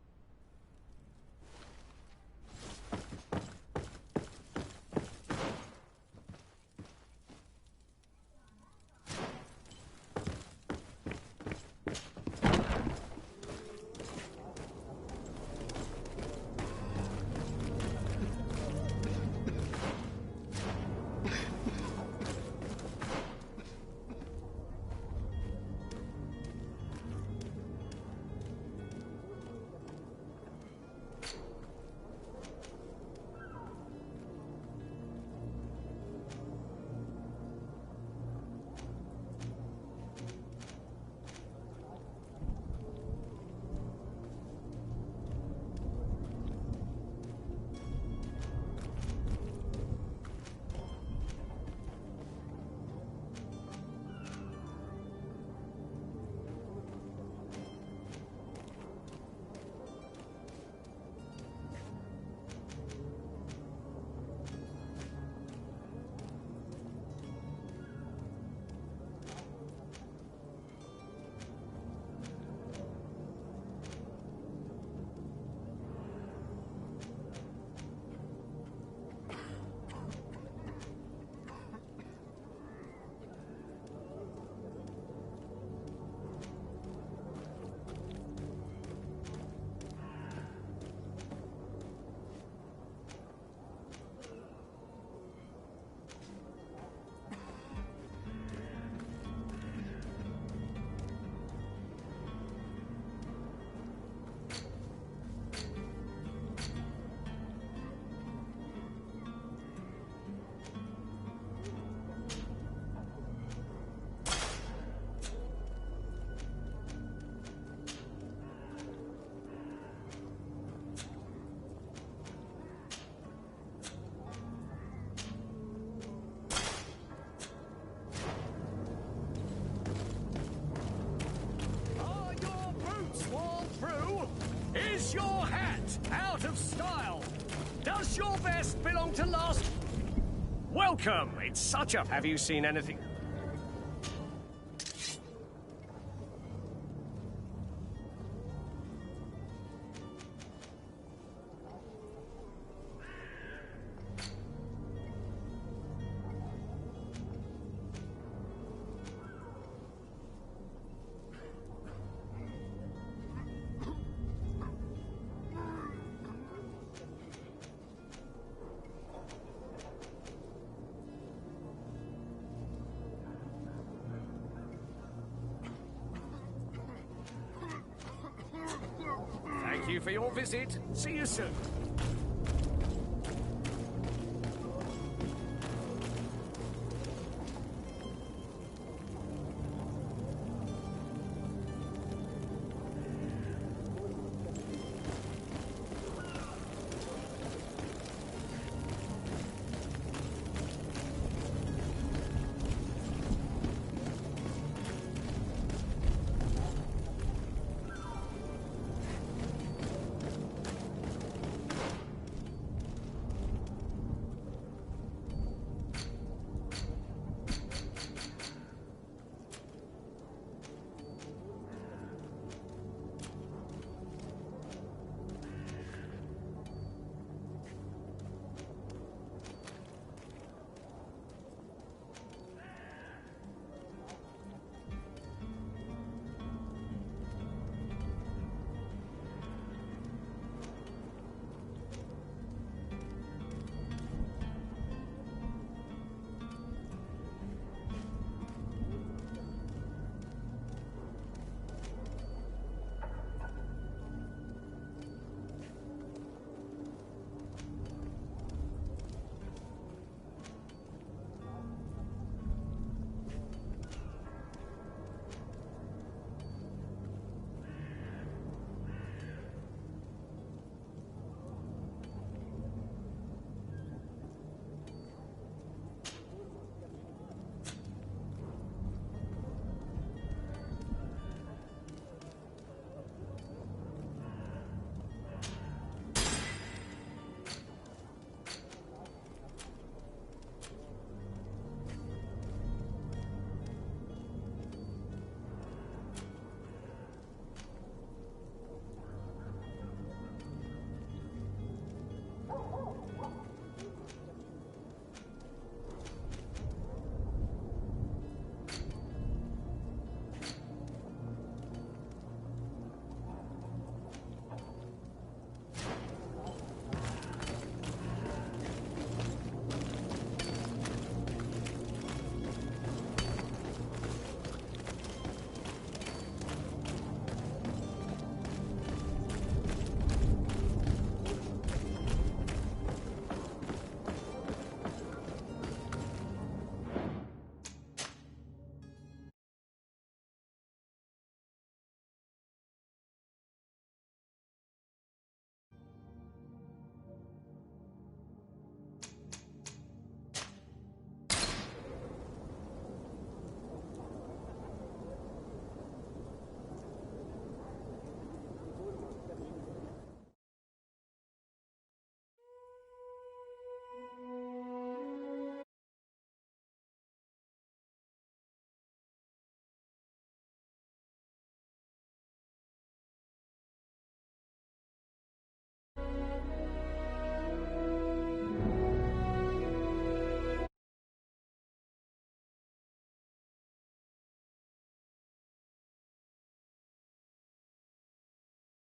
Is your hat out of style? Does your vest belong to last? Welcome! It's such a... Have you seen anything? Thank you for your visit. See you soon.